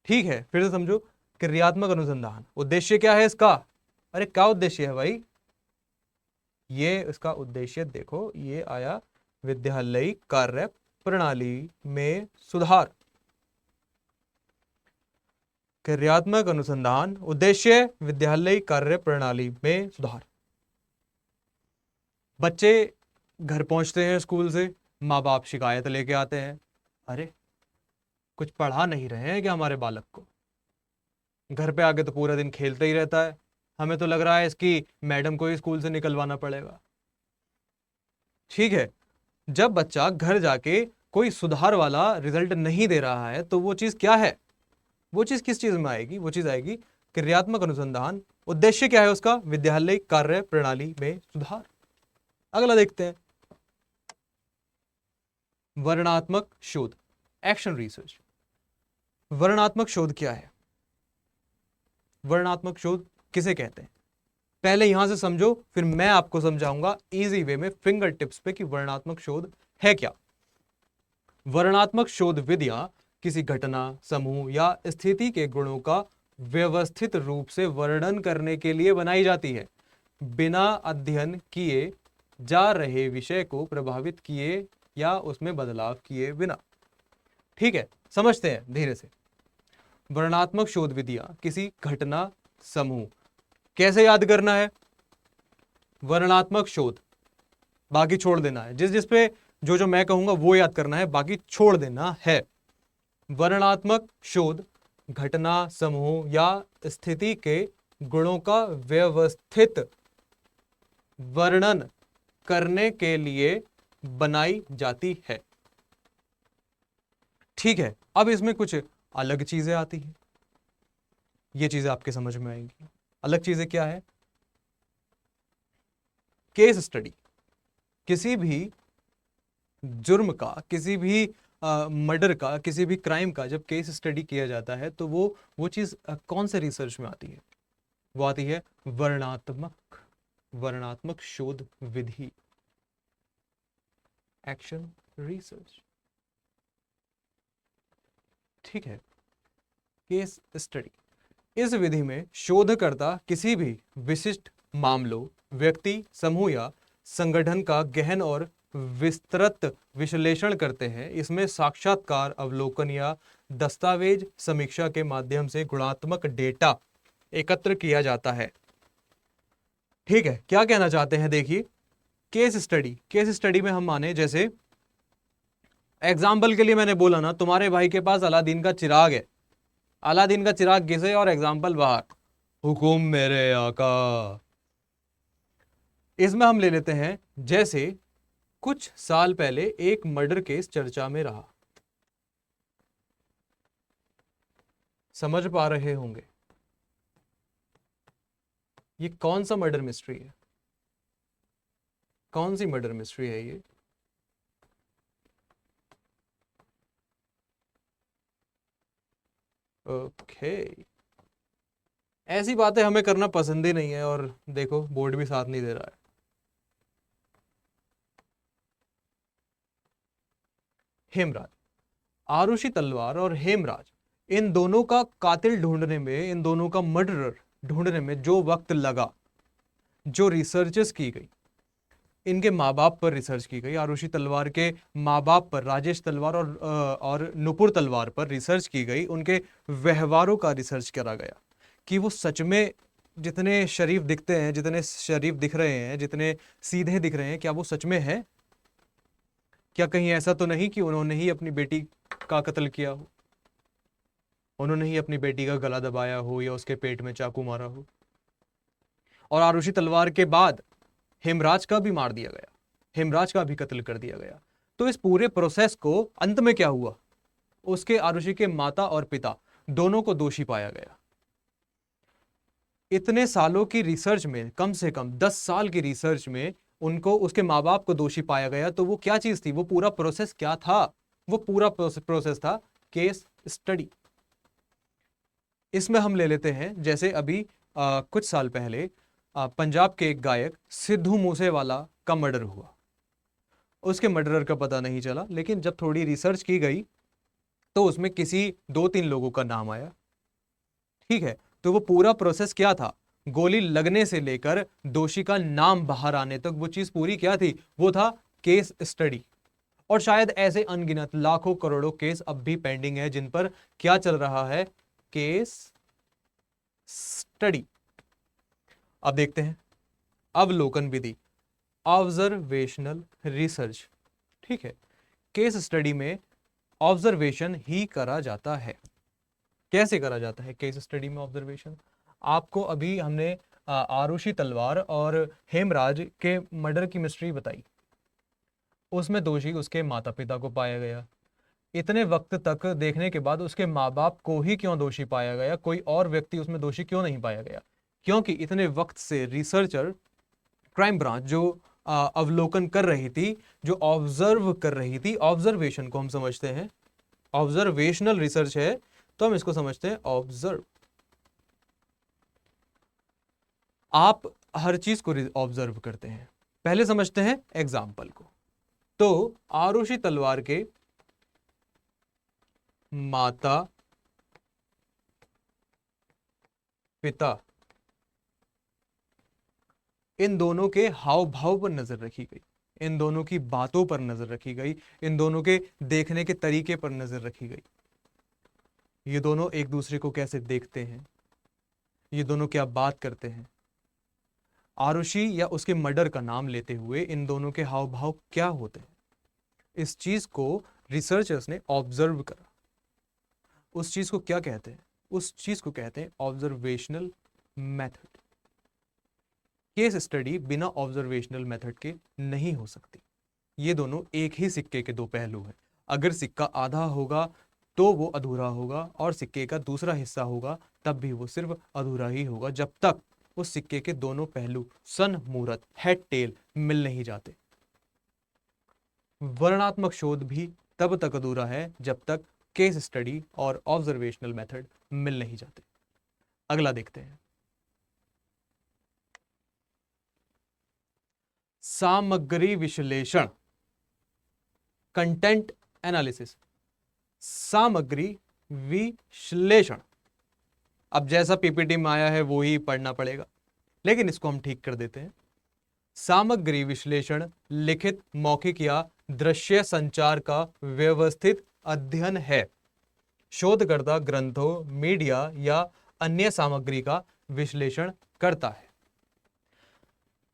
ठीक है, फिर से समझो, क्रियात्मक अनुसंधान उद्देश्य क्या है इसका? अरे क्या उद्देश्य है भाई? ये इसका उद्देश्य देखो, ये आया विद्यालय कार्य प्रणाली में सुधार। क्रियात्मक अनुसंधान उद्देश्य विद्यालय कार्य प्रणाली में सुधार। बच्चे घर पहुंचते हैं स्कूल से, माँ बाप शिकायत लेके आते हैं, अरे कुछ पढ़ा नहीं रहे हैं क्या हमारे बालक को? घर पे आके तो पूरा दिन खेलते ही रहता है, हमें तो लग रहा है इसकी मैडम को ही स्कूल से निकलवाना पड़ेगा। ठीक है, जब बच्चा घर जाके कोई सुधार वाला रिजल्ट नहीं दे रहा है, तो वो चीज क्या है? वो चीज किस चीज में आएगी? वो चीज आएगी क्रियात्मक अनुसंधान। उद्देश्य क्या है उसका? विद्यालय कार्य प्रणाली में सुधार। अगला देखते हैं, वर्णनात्मक शोध, एक्शन रिसर्च। वर्णनात्मक शोध क्या है? वर्णनात्मक शोध किसे कहते हैं? पहले यहां से समझो, फिर मैं आपको समझाऊंगा इजी वे में, फिंगर टिप्स पे, कि वर्णनात्मक शोध है क्या। वर्णनात्मक शोध विधियां किसी घटना, समूह या स्थिति के गुणों का व्यवस्थित रूप से वर्णन करने के लिए बनाई जाती है, बिना अध्ययन किए जा रहे विषय को प्रभावित किए या उसमें बदलाव किए बिना। ठीक है, समझते हैं धीरे से। वर्णनात्मक शोध विधियां किसी घटना, समूह, कैसे याद करना है? वर्णनात्मक शोध, बाकी छोड़ देना है, जिस जिस पे जो मैं कहूंगा वो याद करना है, बाकी छोड़ देना है। वर्णनात्मक शोध घटना, समूह या स्थिति के गुणों का व्यवस्थित वर्णन करने के लिए बनाई जाती है। ठीक है, अब इसमें कुछ अलग चीजें आती हैं। ये चीजें आपके समझ में आएंगी। अलग चीजें क्या है? केस स्टडी, किसी भी जुर्म का, किसी भी मर्डर का, किसी भी क्राइम का जब केस स्टडी किया जाता है तो वो चीज कौन से रिसर्च में आती है? वो आती है वर्णनात्मक शोध विधि, एक्शन रिसर्च। ठीक है, केस स्टडी। इस विधि में शोधकर्ता किसी भी विशिष्ट मामलों, व्यक्ति, समूह या संगठन का गहन और विस्तृत विश्लेषण करते हैं। इसमें साक्षात्कार, अवलोकन या दस्तावेज समीक्षा के माध्यम से गुणात्मक डेटा एकत्र किया जाता है। ठीक है, क्या कहना चाहते हैं? देखिए, केस स्टडी, केस स्टडी में हम माने, जैसे एग्जाम्पल के लिए मैंने बोला ना, तुम्हारे भाई के पास अलादीन का चिराग है, अलादीन का चिराग घिसे और एग्जाम्पल बाहर, हुकुम मेरे आका। इसमें हम ले लेते हैं, जैसे कुछ साल पहले एक मर्डर केस चर्चा में रहा, समझ पा रहे होंगे ये कौन सा मर्डर मिस्ट्री है? कौन सी मर्डर मिस्ट्री है ये? ओके, ऐसी बातें हमें करना पसंद ही नहीं है, और देखो बोर्ड भी साथ नहीं दे रहा है। हेमराज, आरुषि तलवार और हेमराज, इन दोनों का कातिल ढूंढने में, इन दोनों का मर्डरर ढूंढने में जो वक्त लगा, जो रिसर्चेस की गई, इनके माँ बाप पर रिसर्च की गई। आरुषि तलवार के माँ बाप पर, राजेश तलवार और नुपुर तलवार पर रिसर्च की गई। उनके व्यवहारों का रिसर्च करा गया कि वो सच में जितने शरीफ दिखते हैं, जितने शरीफ दिख रहे हैं, जितने सीधे दिख रहे हैं, क्या वो सच में है? क्या कहीं ऐसा तो नहीं कि उन्होंने ही अपनी बेटी का कत्ल किया हो, उन्होंने ही अपनी बेटी का गला दबाया हो या उसके पेट में चाकू मारा हो? और आरुषि तलवार के बाद हेमराज का भी मार दिया गया, हेमराज का भी कत्ल कर दिया गया। तो इस पूरे प्रोसेस को अंत में क्या हुआ? उसके, आरुषि के माता और पिता दोनों को दोषी पाया गया। इतने सालों की रिसर्च में, कम से कम 10 साल की रिसर्च में उनको, उसके माँ बाप को दोषी पाया गया। तो वो क्या चीज थी? वो पूरा प्रोसेस क्या था? वो पूरा प्रोसेस था केस स्टडी। इसमें हम ले लेते हैं, जैसे अभी कुछ साल पहले पंजाब के एक गायक सिद्धू मूसेवाला का मर्डर हुआ। उसके मर्डरर का पता नहीं चला, लेकिन जब थोड़ी रिसर्च की गई तो उसमें किसी 2-3 लोगों का नाम आया। ठीक है, तो वो पूरा प्रोसेस क्या था? गोली लगने से लेकर दोषी का नाम बाहर आने तक वो चीज पूरी क्या थी? वो था केस स्टडी। और शायद ऐसे अनगिनत लाखों करोड़ों केस अब भी पेंडिंग है, जिन पर क्या चल रहा है? Case study. अब देखते हैं अवलोकन विधि, ऑब्जर्वेशनल रिसर्च। ठीक है, केस स्टडी में ऑब्जर्वेशन ही करा जाता है। कैसे करा जाता है केस स्टडी में ऑब्जर्वेशन? आपको अभी हमने आरुषि तलवार और हेमराज के मर्डर की मिस्ट्री बताई, उसमें दोषी उसके माता पिता को पाया गया। इतने वक्त तक देखने के बाद उसके माँ बाप को ही क्यों दोषी पाया गया? कोई और व्यक्ति उसमें दोषी क्यों नहीं पाया गया? क्योंकि इतने वक्त से रिसर्चर, क्राइम ब्रांच जो अवलोकन कर रही थी, जो ऑब्जर्व कर रही थी, ऑब्जर्वेशन को हम समझते हैं, ऑब्जर्वेशनल रिसर्च है तो हम इसको समझते हैं ऑब्जर्व। आप हर चीज को ऑब्जर्व करते हैं। पहले समझते हैं एग्जाम्पल को। तो आरुषि तलवार के माता पिता, इन दोनों के हाव भाव पर नजर रखी गई, इन दोनों की बातों पर नजर रखी गई, इन दोनों के देखने के तरीके पर नजर रखी गई। ये दोनों एक दूसरे को कैसे देखते हैं, ये दोनों क्या बात करते हैं। आरुषि या उसके मर्डर का नाम लेते हुए इन दोनों के हाव भाव क्या होते हैं, इस चीज को रिसर्चर्स ने ऑब्जर्व करा। उस चीज को क्या कहते हैं? उस चीज को कहते हैं ऑब्जर्वेशनल मेथड। केस स्टडी बिना ऑब्जर्वेशनल मेथड के नहीं हो सकती। ये दोनों एक ही सिक्के के दो पहलू हैं। अगर सिक्का आधा होगा तो वो अधूरा होगा, और सिक्के का दूसरा हिस्सा होगा तब भी वो सिर्फ अधूरा ही होगा, जब तक उस सिक्के के दोनों पहलू सन मूरत हेड टेल मिल नहीं जाते। वर्णनात्मक शोध भी तब तक अधूरा है जब तक केस स्टडी और ऑब्जर्वेशनल मेथड मिल नहीं जाते। अगला देखते हैं, सामग्री विश्लेषण, कंटेंट एनालिसिस। सामग्री विश्लेषण, अब जैसा पीपीटी में आया है वो ही पढ़ना पड़ेगा, लेकिन इसको हम ठीक कर देते हैं। सामग्री विश्लेषण लिखित, मौखिक या दृश्य संचार का व्यवस्थित अध्ययन है। शोधकर्ता ग्रंथों, मीडिया या अन्य सामग्री का विश्लेषण करता है।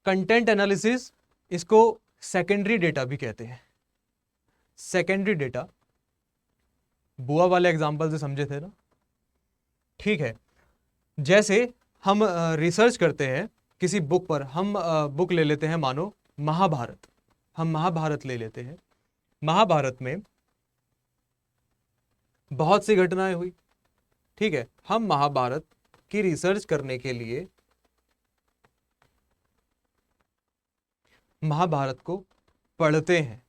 कंटेंट एनालिसिस, इसको सेकेंडरी डेटा भी कहते हैं। सेकेंडरी डेटा, बुआ वाले एग्जांपल से समझे थे ना, ठीक है। जैसे हम रिसर्च करते हैं किसी बुक पर, हम बुक ले लेते हैं, मानो महाभारत, हम महाभारत ले लेते हैं। महाभारत में बहुत सी घटनाएं हुई, ठीक है। हम महाभारत की रिसर्च करने के लिए महाभारत को पढ़ते हैं,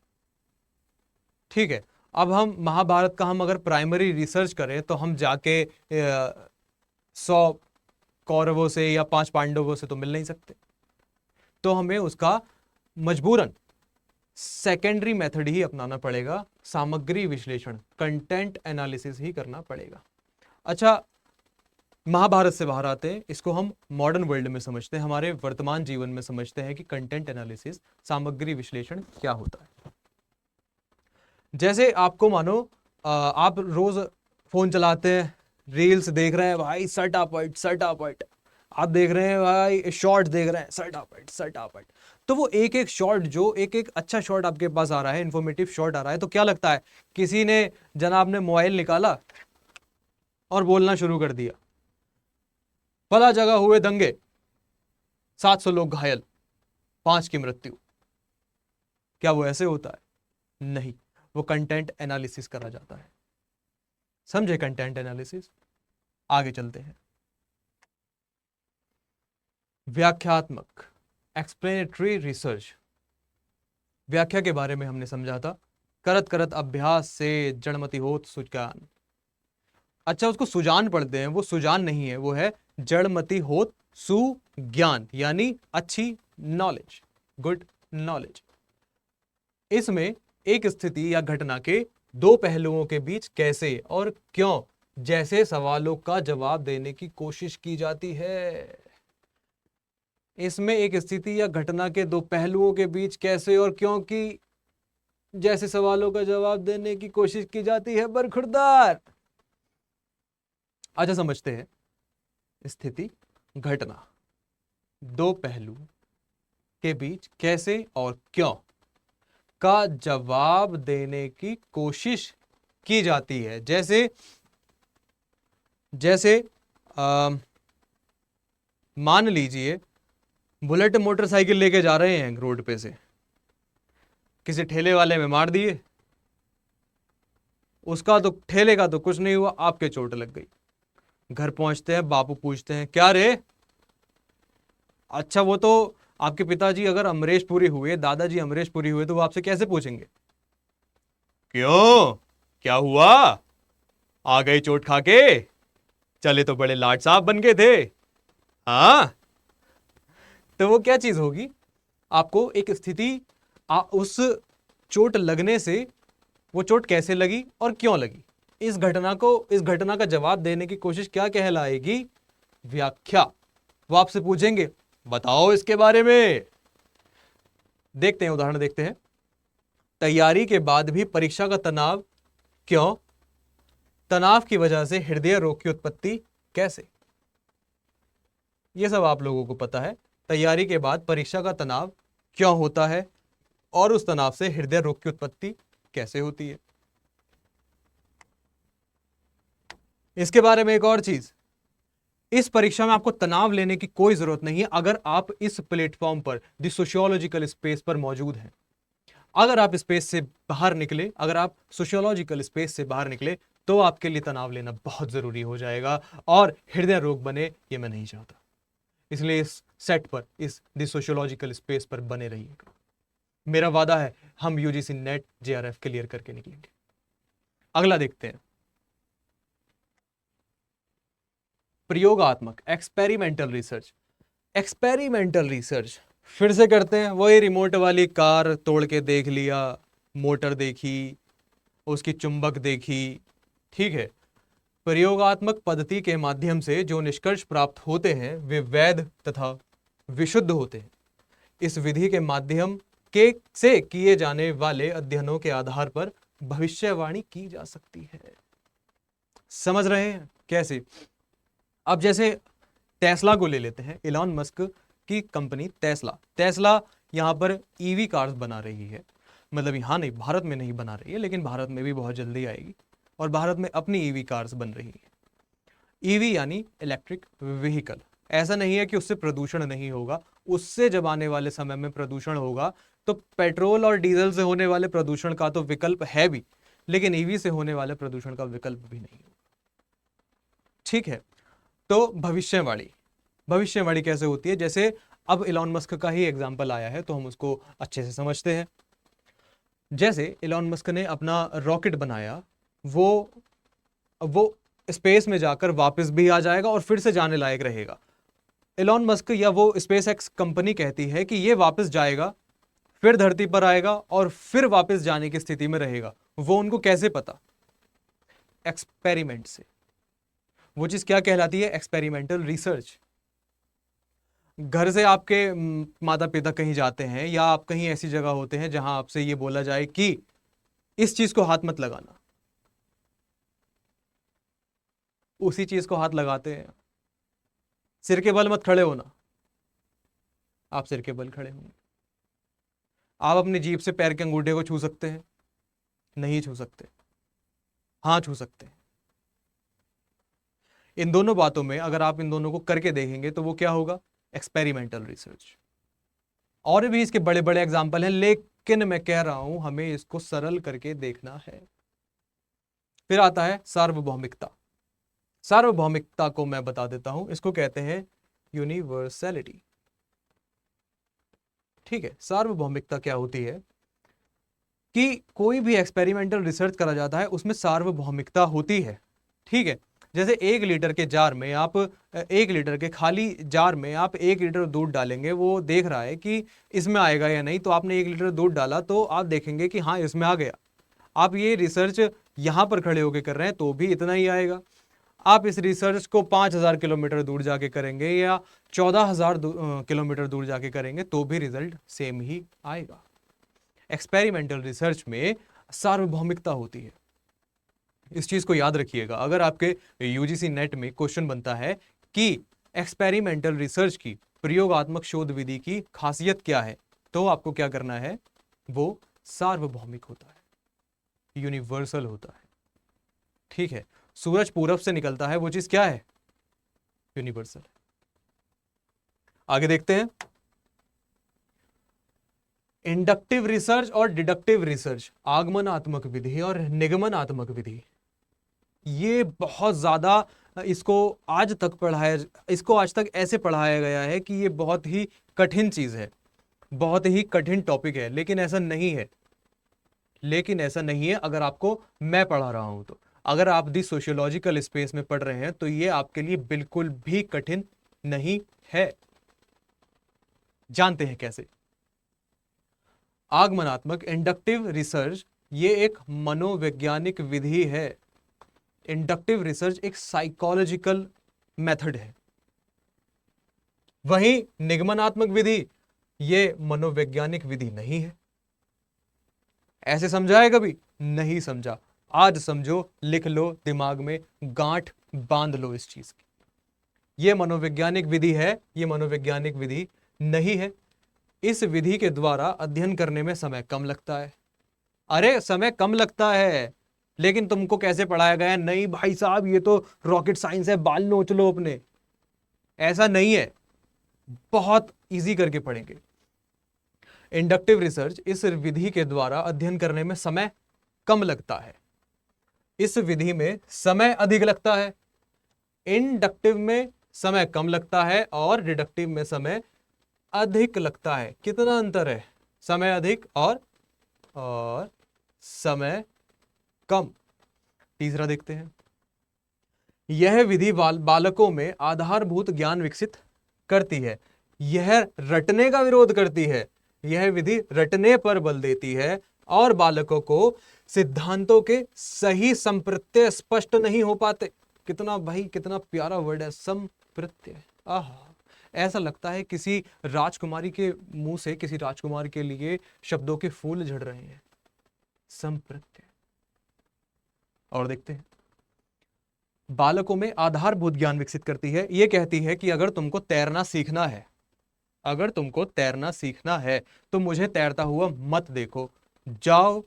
ठीक है। अब हम महाभारत का हम अगर प्राइमरी रिसर्च करें तो हम जाके 100 कौरवों से या 5 पांडवों से तो मिल नहीं सकते, तो हमें उसका मजबूरन सेकेंडरी मेथड ही अपनाना पड़ेगा, सामग्री विश्लेषण, कंटेंट एनालिसिस ही करना पड़ेगा। अच्छा, महाभारत से बाहर आते हैं, इसको हम मॉडर्न वर्ल्ड में समझते हैं, हमारे वर्तमान जीवन में समझते हैं कि कंटेंट एनालिसिस, सामग्री विश्लेषण क्या होता है। जैसे आपको मानो आप रोज फोन चलाते हैं, रील्स देख रहे हैं भाई, सटापट, आप देख रहे हैं भाई शॉर्ट देख रहे हैं, सटापट, तो वो एक एक शॉर्ट, जो एक एक अच्छा शॉर्ट आपके पास आ रहा है, इंफॉर्मेटिव शॉर्ट आ रहा है, तो क्या लगता है किसी ने, जनाब ने मोबाइल निकाला और बोलना शुरू कर दिया, फला जगह हुए दंगे, 700 लोग घायल, 5 की मृत्यु। क्या वो ऐसे होता है? नहीं, वो कंटेंट एनालिसिस करा जाता है। समझे कंटेंट एनालिसिस? आगे चलते हैं। व्याख्यात्मक, एक्सप्लेनेटरी रिसर्च, व्याख्या के बारे में हमने समझा था, करत करत अभ्यास से जड़मति होत सुजान। अच्छा, उसको सुजान पढ़ते हैं, वो सुजान नहीं है, वो है जड़मति होत सुज्ञान, यानी अच्छी नॉलेज, गुड नॉलेज। इसमें एक स्थिति या घटना के 2 पहलुओं के बीच कैसे और क्यों जैसे सवालों का जवाब देने की कोशिश की जाती है। इसमें एक स्थिति या घटना के 2 पहलुओं के बीच कैसे और क्यों की जैसे सवालों का जवाब देने की कोशिश की जाती है, बरखुरदार। अच्छा, समझते हैं। स्थिति, घटना, 2 पहलू के बीच कैसे और क्यों का जवाब देने की कोशिश की जाती है। जैसे मान लीजिए बुलेट मोटरसाइकिल लेके जा रहे हैं रोड पे से, किसी ठेले वाले में मार दिए, उसका तो ठेले का तो कुछ नहीं हुआ, आपके चोट लग गई। घर पहुंचते हैं, बापू पूछते हैं क्या रे? अच्छा, वो तो आपके पिताजी अगर अमरीश पुरी हुए, दादाजी अमरीश पुरी हुए, तो वो आपसे कैसे पूछेंगे? क्यों, क्या हुआ? आ गए चोट खा के? चले तो बड़े लाट साहब बन गए थे। हाँ, तो वो क्या चीज होगी? आपको एक स्थिति, उस चोट लगने से वो चोट कैसे लगी और क्यों लगी, इस घटना का जवाब देने की कोशिश क्या कहलाएगी? व्याख्या। वो आपसे पूछेंगे बताओ इसके बारे में। देखते हैं, उदाहरण देखते हैं। तैयारी के बाद भी परीक्षा का तनाव क्यों? तनाव की वजह से हृदय रोग की उत्पत्ति कैसे? यह सब आप लोगों को पता है। तैयारी के बाद परीक्षा का तनाव क्यों होता है और उस तनाव से हृदय रोग की उत्पत्ति कैसे होती है। इसके बारे में एक और चीज, इस परीक्षा में आपको तनाव लेने की कोई जरूरत नहीं है अगर आप इस प्लेटफॉर्म पर, द सोशियोलॉजिकल स्पेस पर मौजूद हैं। अगर आप स्पेस से बाहर निकले, अगर आप सोशियोलॉजिकल स्पेस से बाहर निकले तो आपके लिए तनाव लेना बहुत जरूरी हो जाएगा और हृदय रोग बने ये मैं नहीं चाहता। इसलिए इस सेट पर, इस द सोशियोलॉजिकल स्पेस पर बने रहिएगा। मेरा वादा है हम यूजीसी नेट जेआरएफ क्लियर करके निकलेंगे। अगला देखते हैं, प्रयोगात्मक एक्सपेरिमेंटल रिसर्च। एक्सपेरिमेंटल रिसर्च फिर से करते हैं वही, रिमोट वाली कार तोड़ के देख लिया, मोटर देखी, उसकी चुंबक देखी, ठीक है। प्रयोगात्मक पद्धति के माध्यम से जो निष्कर्ष प्राप्त होते हैं वे वैध तथा विशुद्ध होते हैं। इस विधि के माध्यम के से किए जाने वाले अध्ययनों के आधार पर भविष्यवाणी की जा सकती है। समझ रहे हैं कैसे? अब जैसे टेस्ला को ले लेते हैं, इलॉन मस्क की कंपनी टेस्ला यहां पर ईवी कार्स बना रही है। मतलब यहाँ नहीं, भारत में नहीं बना रही है, लेकिन भारत में भी बहुत जल्दी आएगी और भारत में अपनी ईवी कार्स बन रही है। ईवी यानी इलेक्ट्रिक व्हीकल। ऐसा नहीं है कि उससे प्रदूषण नहीं होगा, उससे जब आने वाले समय में प्रदूषण होगा तो पेट्रोल और डीजल से होने वाले प्रदूषण का तो विकल्प है भी, लेकिन ईवी से होने वाले प्रदूषण का विकल्प भी नहीं होगा। ठीक है, तो भविष्यवाणी कैसे होती है? जैसे अब इलॉन मस्क का ही एग्जाम्पल आया है तो हम उसको अच्छे से समझते हैं। जैसे इलॉन मस्क ने अपना रॉकेट बनाया, वो स्पेस में जाकर वापस भी आ जाएगा और फिर से जाने लायक रहेगा। इलॉन मस्क या वो स्पेस एक्स कंपनी कहती है कि ये वापस जाएगा, फिर धरती पर आएगा और फिर वापस जाने की स्थिति में रहेगा। वो उनको कैसे पता? एक्सपेरिमेंट से। वो चीज क्या कहलाती है? Experimental research. घर से आपके माता पिता कहीं जाते हैं या आप कहीं ऐसी जगह होते हैं जहां आपसे ये बोला जाए कि इस चीज को हाथ मत लगाना, उसी चीज को हाथ लगाते हैं। सिर के बल मत खड़े होना, आप सिर के बल खड़े होंगे। आप अपनी जीभ से पैर के अंगूठे को छू सकते हैं? नहीं छू सकते। हाँ छू सकते हैं। इन दोनों बातों में अगर आप इन दोनों को करके देखेंगे तो वो क्या होगा? Experimental research. और भी इसके बड़े बड़े एग्जाम्पल हैं, लेकिन मैं कह रहा हूं हमें इसको सरल करके देखना है। फिर आता है सार्वभौमिकता। सार्वभौमिकता को मैं बता देता हूं, इसको कहते हैं यूनिवर्सैलिटी। ठीक है, सार्वभौमिकता क्या होती है कि कोई भी एक्सपेरिमेंटल रिसर्च करा जाता है उसमें सार्वभौमिकता होती है। ठीक है, जैसे 1 लीटर के जार में आप 1 लीटर के खाली जार में आप 1 लीटर दूध डालेंगे, वो देख रहा है कि इसमें आएगा या नहीं, तो आपने 1 लीटर दूध डाला तो आप देखेंगे कि हाँ इसमें आ गया। आप ये रिसर्च यहाँ पर खड़े होकर कर रहे हैं तो भी इतना ही आएगा। आप इस रिसर्च को 5000 किलोमीटर दूर जाके करेंगे या 14000 किलोमीटर दूर जाके करेंगे तो भी रिजल्ट सेम ही आएगा। एक्सपेरिमेंटल रिसर्च में सार्वभौमिकता होती है। इस चीज को याद रखिएगा। अगर आपके यूजीसी नेट में क्वेश्चन बनता है कि एक्सपेरिमेंटल रिसर्च की, प्रयोगात्मक शोध विधि की खासियत क्या है, तो आपको क्या करना है? वो सार्वभौमिक होता है, यूनिवर्सल होता है। ठीक है, सूरज पूरब से निकलता है, वो चीज क्या है? यूनिवर्सल। आगे देखते हैं, इंडक्टिव रिसर्च और डिडक्टिव रिसर्च, आगमनात्मक विधि और निगमनात्मक विधि। ये बहुत ज्यादा इसको आज तक ऐसे पढ़ाया गया है कि ये बहुत ही कठिन चीज है, बहुत ही कठिन टॉपिक है, लेकिन ऐसा नहीं है अगर आपको मैं पढ़ा रहा हूं तो। अगर आप दी सोशियोलॉजिकल स्पेस में पढ़ रहे हैं तो ये आपके लिए बिल्कुल भी कठिन नहीं है। जानते हैं कैसे? आगमनात्मक इंडक्टिव रिसर्च ये एक मनोवैज्ञानिक विधि है। इंडक्टिव रिसर्च एक साइकोलॉजिकल मेथड है। वहीं निगमनात्मक विधि ये मनोवैज्ञानिक विधि नहीं है। ऐसे समझा है कभी? नहीं समझा। आज समझो, लिख लो, दिमाग में गांठ बांध लो इस चीज की। ये मनोवैज्ञानिक विधि है, ये मनोवैज्ञानिक विधि नहीं है। इस विधि के द्वारा अध्ययन करने में समय कम लगता है। अरे समय कम लगता है, लेकिन तुमको कैसे पढ़ाया गया है? नहीं भाई साहब ये तो रॉकेट साइंस है, बाल नोच लो अपने। ऐसा नहीं है, बहुत इजी करके पढ़ेंगे। इंडक्टिव रिसर्च, इस विधि के द्वारा अध्ययन करने में समय कम लगता है। इस विधि में समय अधिक लगता है, इंडक्टिव में समय कम लगता है और डिडक्टिव में समय अधिक लगता है। कितना अंतर है? समय अधिक और समय कम। तीसरा देखते हैं। यह विधि बालकों में आधारभूत ज्ञान विकसित करती है। यह रटने का विरोध करती है। यह विधि रटने पर बल देती है और बालकों को सिद्धांतों के सही संप्रत्यय स्पष्ट नहीं हो पाते। कितना भाई, कितना प्यारा वर्ड है, संप्रत्यय। आहा, ऐसा लगता है किसी राजकुमारी के मुंह से किसी राजकुमार के लिए शब्दों के फूल झड़ रहे हैं। संप्रत्यय। और देखते हैं। बालकों में आधारभूत ज्ञान विकसित करती है। यह कहती है कि अगर तुमको तैरना सीखना है, अगर तुमको तैरना सीखना है तो मुझे तैरता हुआ मत देखो, जाओ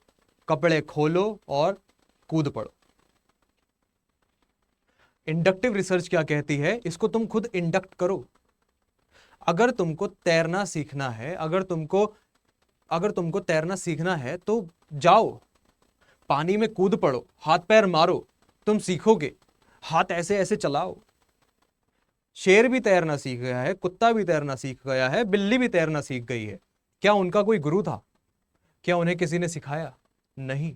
कपड़े खोलो और कूद पड़ो। इंडक्टिव रिसर्च क्या कहती है? इसको तुम खुद इंडक्ट करो। अगर तुमको तैरना सीखना है, अगर तुमको तैरना सीखना है तो जाओ पानी में कूद पड़ो, हाथ पैर मारो, तुम सीखोगे। हाथ ऐसे ऐसे चलाओ। शेर भी तैरना सीख गया है, कुत्ता भी तैरना सीख गया है, बिल्ली भी तैरना सीख गई है। क्या उनका कोई गुरु था? क्या उन्हें किसी ने सिखाया? नहीं।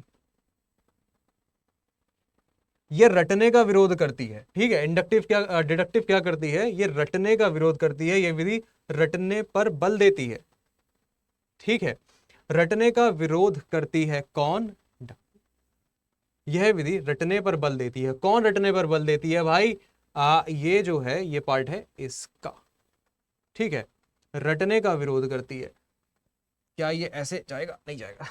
ये रटने का विरोध करती है। ठीक है, डिडक्टिव क्या करती है? ये रटने का विरोध करती है। ये विधि रटने पर बल देती है। ठीक है, रटने का विरोध करती है कौन? यह विधि रटने पर बल देती है। कौन रटने पर बल देती है भाई? ये जो है, ये पार्ट है इसका। ठीक है, रटने का विरोध करती है। क्या ये ऐसे जाएगा? नहीं जाएगा।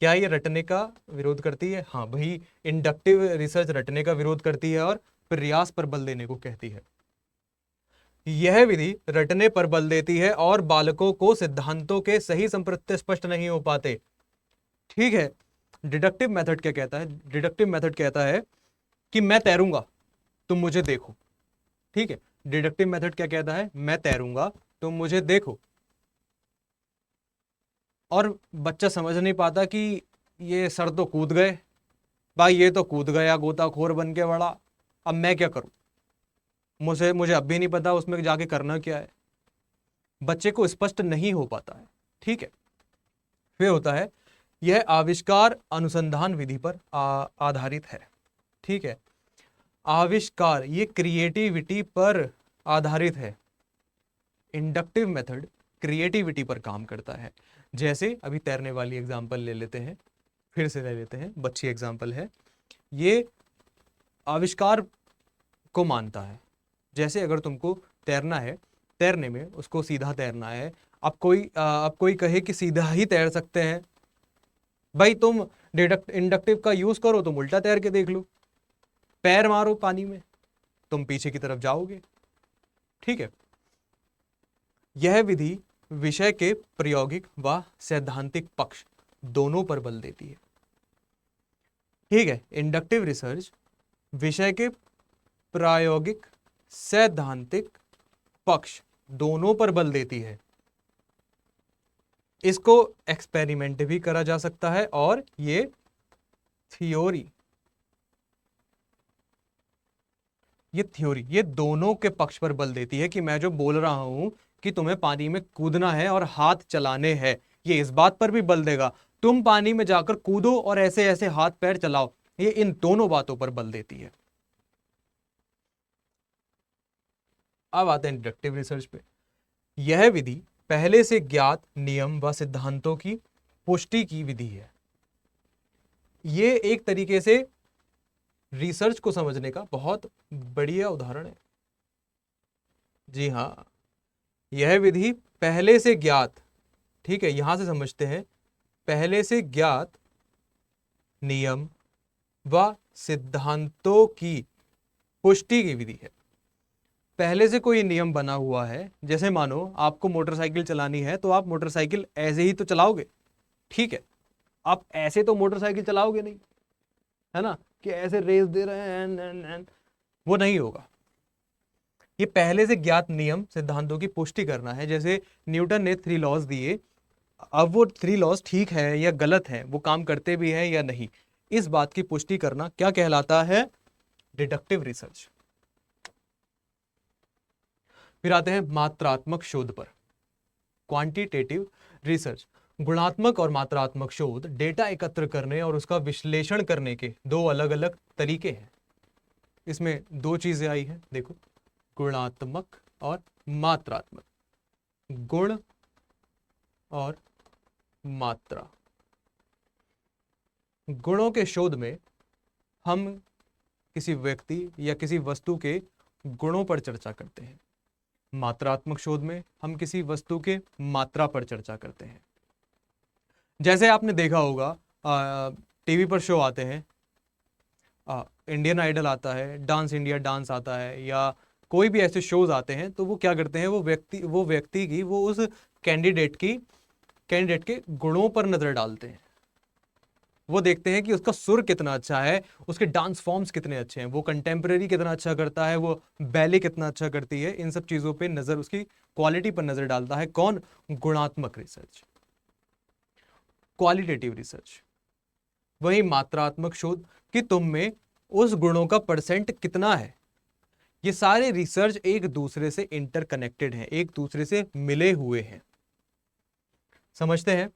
क्या ये रटने का विरोध करती है? हाँ भाई, इंडक्टिव रिसर्च रटने का विरोध करती है और प्रयास पर बल देने को कहती है। यह विधि रटने पर बल देती है और बालकों को सिद्धांतों के सही संप्रत्यय स्पष्ट नहीं हो पाते। ठीक है, डिडक्टिव मेथड क्या कहता है? डिडक्टिव मेथड कहता है कि मैं तैरूंगा, तुम मुझे देखो। ठीक है, डिडक्टिव मेथड क्या कहता है? मैं तैरूंगा, तुम मुझे देखो। और बच्चा समझ नहीं पाता कि ये सर तो कूद गए भाई, ये तो कूद गया गोताखोर बन के बड़ा, अब मैं क्या करूं? मुझे अब भी नहीं पता उसमें जाके करना क्या है। बच्चे को स्पष्ट नहीं हो पाता है। ठीक है, फिर होता है यह आविष्कार अनुसंधान विधि पर आधारित है। ठीक है, आविष्कार, ये क्रिएटिविटी पर आधारित है। इंडक्टिव मेथड क्रिएटिविटी पर काम करता है। जैसे अभी तैरने वाली एग्जांपल ले लेते हैं, फिर से ले लेते हैं, बच्ची एग्जांपल है। ये आविष्कार को मानता है। जैसे अगर तुमको तैरना है, तैरने में उसको सीधा तैरना है। अब कोई कहे कि सीधा ही तैर सकते हैं, भाई तुम इंडक्टिव का यूज करो, तुम उल्टा तैर के देख लो, पैर मारो पानी में, तुम पीछे की तरफ जाओगे। ठीक है, यह विधि विषय के प्रायोगिक व सैद्धांतिक पक्ष दोनों पर बल देती है। ठीक है, इंडक्टिव रिसर्च विषय के प्रायोगिक सैद्धांतिक पक्ष दोनों पर बल देती है। इसको एक्सपेरिमेंट भी करा जा सकता है और ये थ्योरी, ये दोनों के पक्ष पर बल देती है कि मैं जो बोल रहा हूं कि तुम्हें पानी में कूदना है और हाथ चलाने हैं, ये इस बात पर भी बल देगा तुम पानी में जाकर कूदो और ऐसे ऐसे हाथ पैर चलाओ। ये इन दोनों बातों पर बल देती है। अब आते हैं इंडक्टिव रिसर्च पे। यह विधि पहले से ज्ञात नियम व सिद्धांतों की पुष्टि की विधि है। ये एक तरीके से रिसर्च को समझने का बहुत बढ़िया उदाहरण है। जी हाँ, यह विधि पहले से ज्ञात, ठीक है, यहां से समझते हैं, पहले से ज्ञात नियम व सिद्धांतों की पुष्टि की विधि है। पहले से कोई नियम बना हुआ है, जैसे मानो आपको मोटरसाइकिल चलानी है तो आप मोटरसाइकिल ऐसे ही तो चलाओगे। ठीक है, आप ऐसे तो मोटरसाइकिल चलाओगे नहीं, है ना, कि ऐसे रेस दे रहे हैं, वो नहीं होगा। ये पहले से ज्ञात नियम सिद्धांतों की पुष्टि करना है। जैसे न्यूटन ने 3 लॉज दिए, अब वो 3 लॉज ठीक है या गलत है, वो काम करते भी हैं या नहीं, इस बात की पुष्टि करना क्या कहलाता है? Deductive research. फिर आते हैं मात्रात्मक शोध पर, क्वांटिटेटिव रिसर्च। गुणात्मक और मात्रात्मक शोध डेटा एकत्र करने और उसका विश्लेषण करने के दो अलग अलग तरीके हैं। इसमें दो चीजें आई हैं, देखो, गुणात्मक और मात्रात्मक। गुण और मात्रा। गुणों के शोध में हम किसी व्यक्ति या किसी वस्तु के गुणों पर चर्चा करते हैं। मात्रात्मक शोध में हम किसी वस्तु के मात्रा पर चर्चा करते हैं। जैसे आपने देखा होगा टीवी पर शो आते हैं, इंडियन आइडल आता है, डांस इंडिया डांस आता है, या कोई भी ऐसे शोज आते हैं, तो वो क्या करते हैं, वो व्यक्ति की, वो उस कैंडिडेट के गुणों पर नजर डालते हैं। वो देखते हैं कि उसका सुर कितना अच्छा है, उसके डांस फॉर्म्स कितने अच्छे हैं, वो कंटेम्प्रेरी कितना अच्छा करता है, वो बैले कितना अच्छा करती है। इन सब चीजों पे नजर, उसकी क्वालिटी पर नजर डालता है कौन? गुणात्मक रिसर्च। क्वालिटेटिव रिसर्च वही मात्रात्मक शोध कि तुम में उस गुणों का परसेंट कितना है। ये सारे रिसर्च एक दूसरे से इंटरकनेक्टेड हैं, एक दूसरे से मिले हुए हैं। समझते हैं।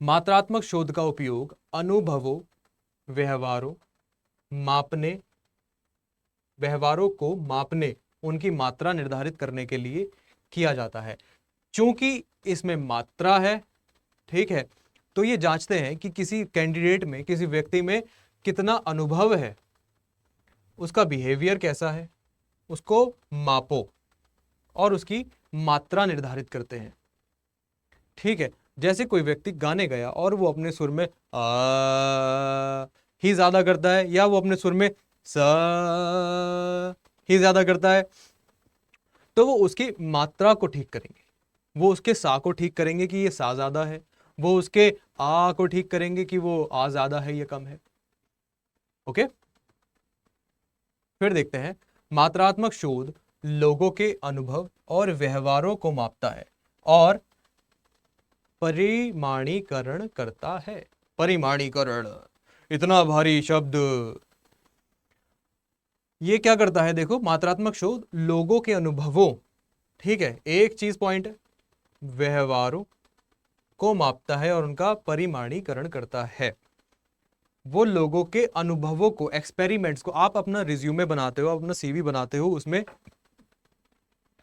मात्रात्मक शोध का उपयोग अनुभवों, व्यवहारों को मापने, उनकी मात्रा निर्धारित करने के लिए किया जाता है। चूंकि इसमें मात्रा है, ठीक है, तो ये जांचते हैं कि किसी कैंडिडेट में, किसी व्यक्ति में कितना अनुभव है, उसका बिहेवियर कैसा है, उसको मापो और उसकी मात्रा निर्धारित करते हैं। ठीक है, जैसे कोई व्यक्ति गाने गया और वो अपने सुर में ही ज्यादा करता है, या वो अपने सुर में सा ही ज्यादा करता है, तो वो उसकी मात्रा को ठीक करेंगे, वो उसके सा को ठीक करेंगे कि ये सा ज्यादा है, वो उसके आ को ठीक करेंगे कि वो आ ज्यादा है या कम है। ओके, फिर देखते हैं। मात्रात्मक शोध लोगों के अनुभव और व्यवहारों को मापता है और परिमाणीकरण करता है। परिमाणीकरण, इतना भारी शब्द। ये क्या करता है? देखो, मात्रात्मक शोध लोगों के अनुभवों, ठीक है, एक चीज पॉइंट, व्यवहारों को मापता है और उनका परिमाणीकरण करता है। वो लोगों के अनुभवों को, एक्सपेरिमेंट्स को, आप अपना रिज्यूमे बनाते हो, अपना सीवी बनाते हो, उसमें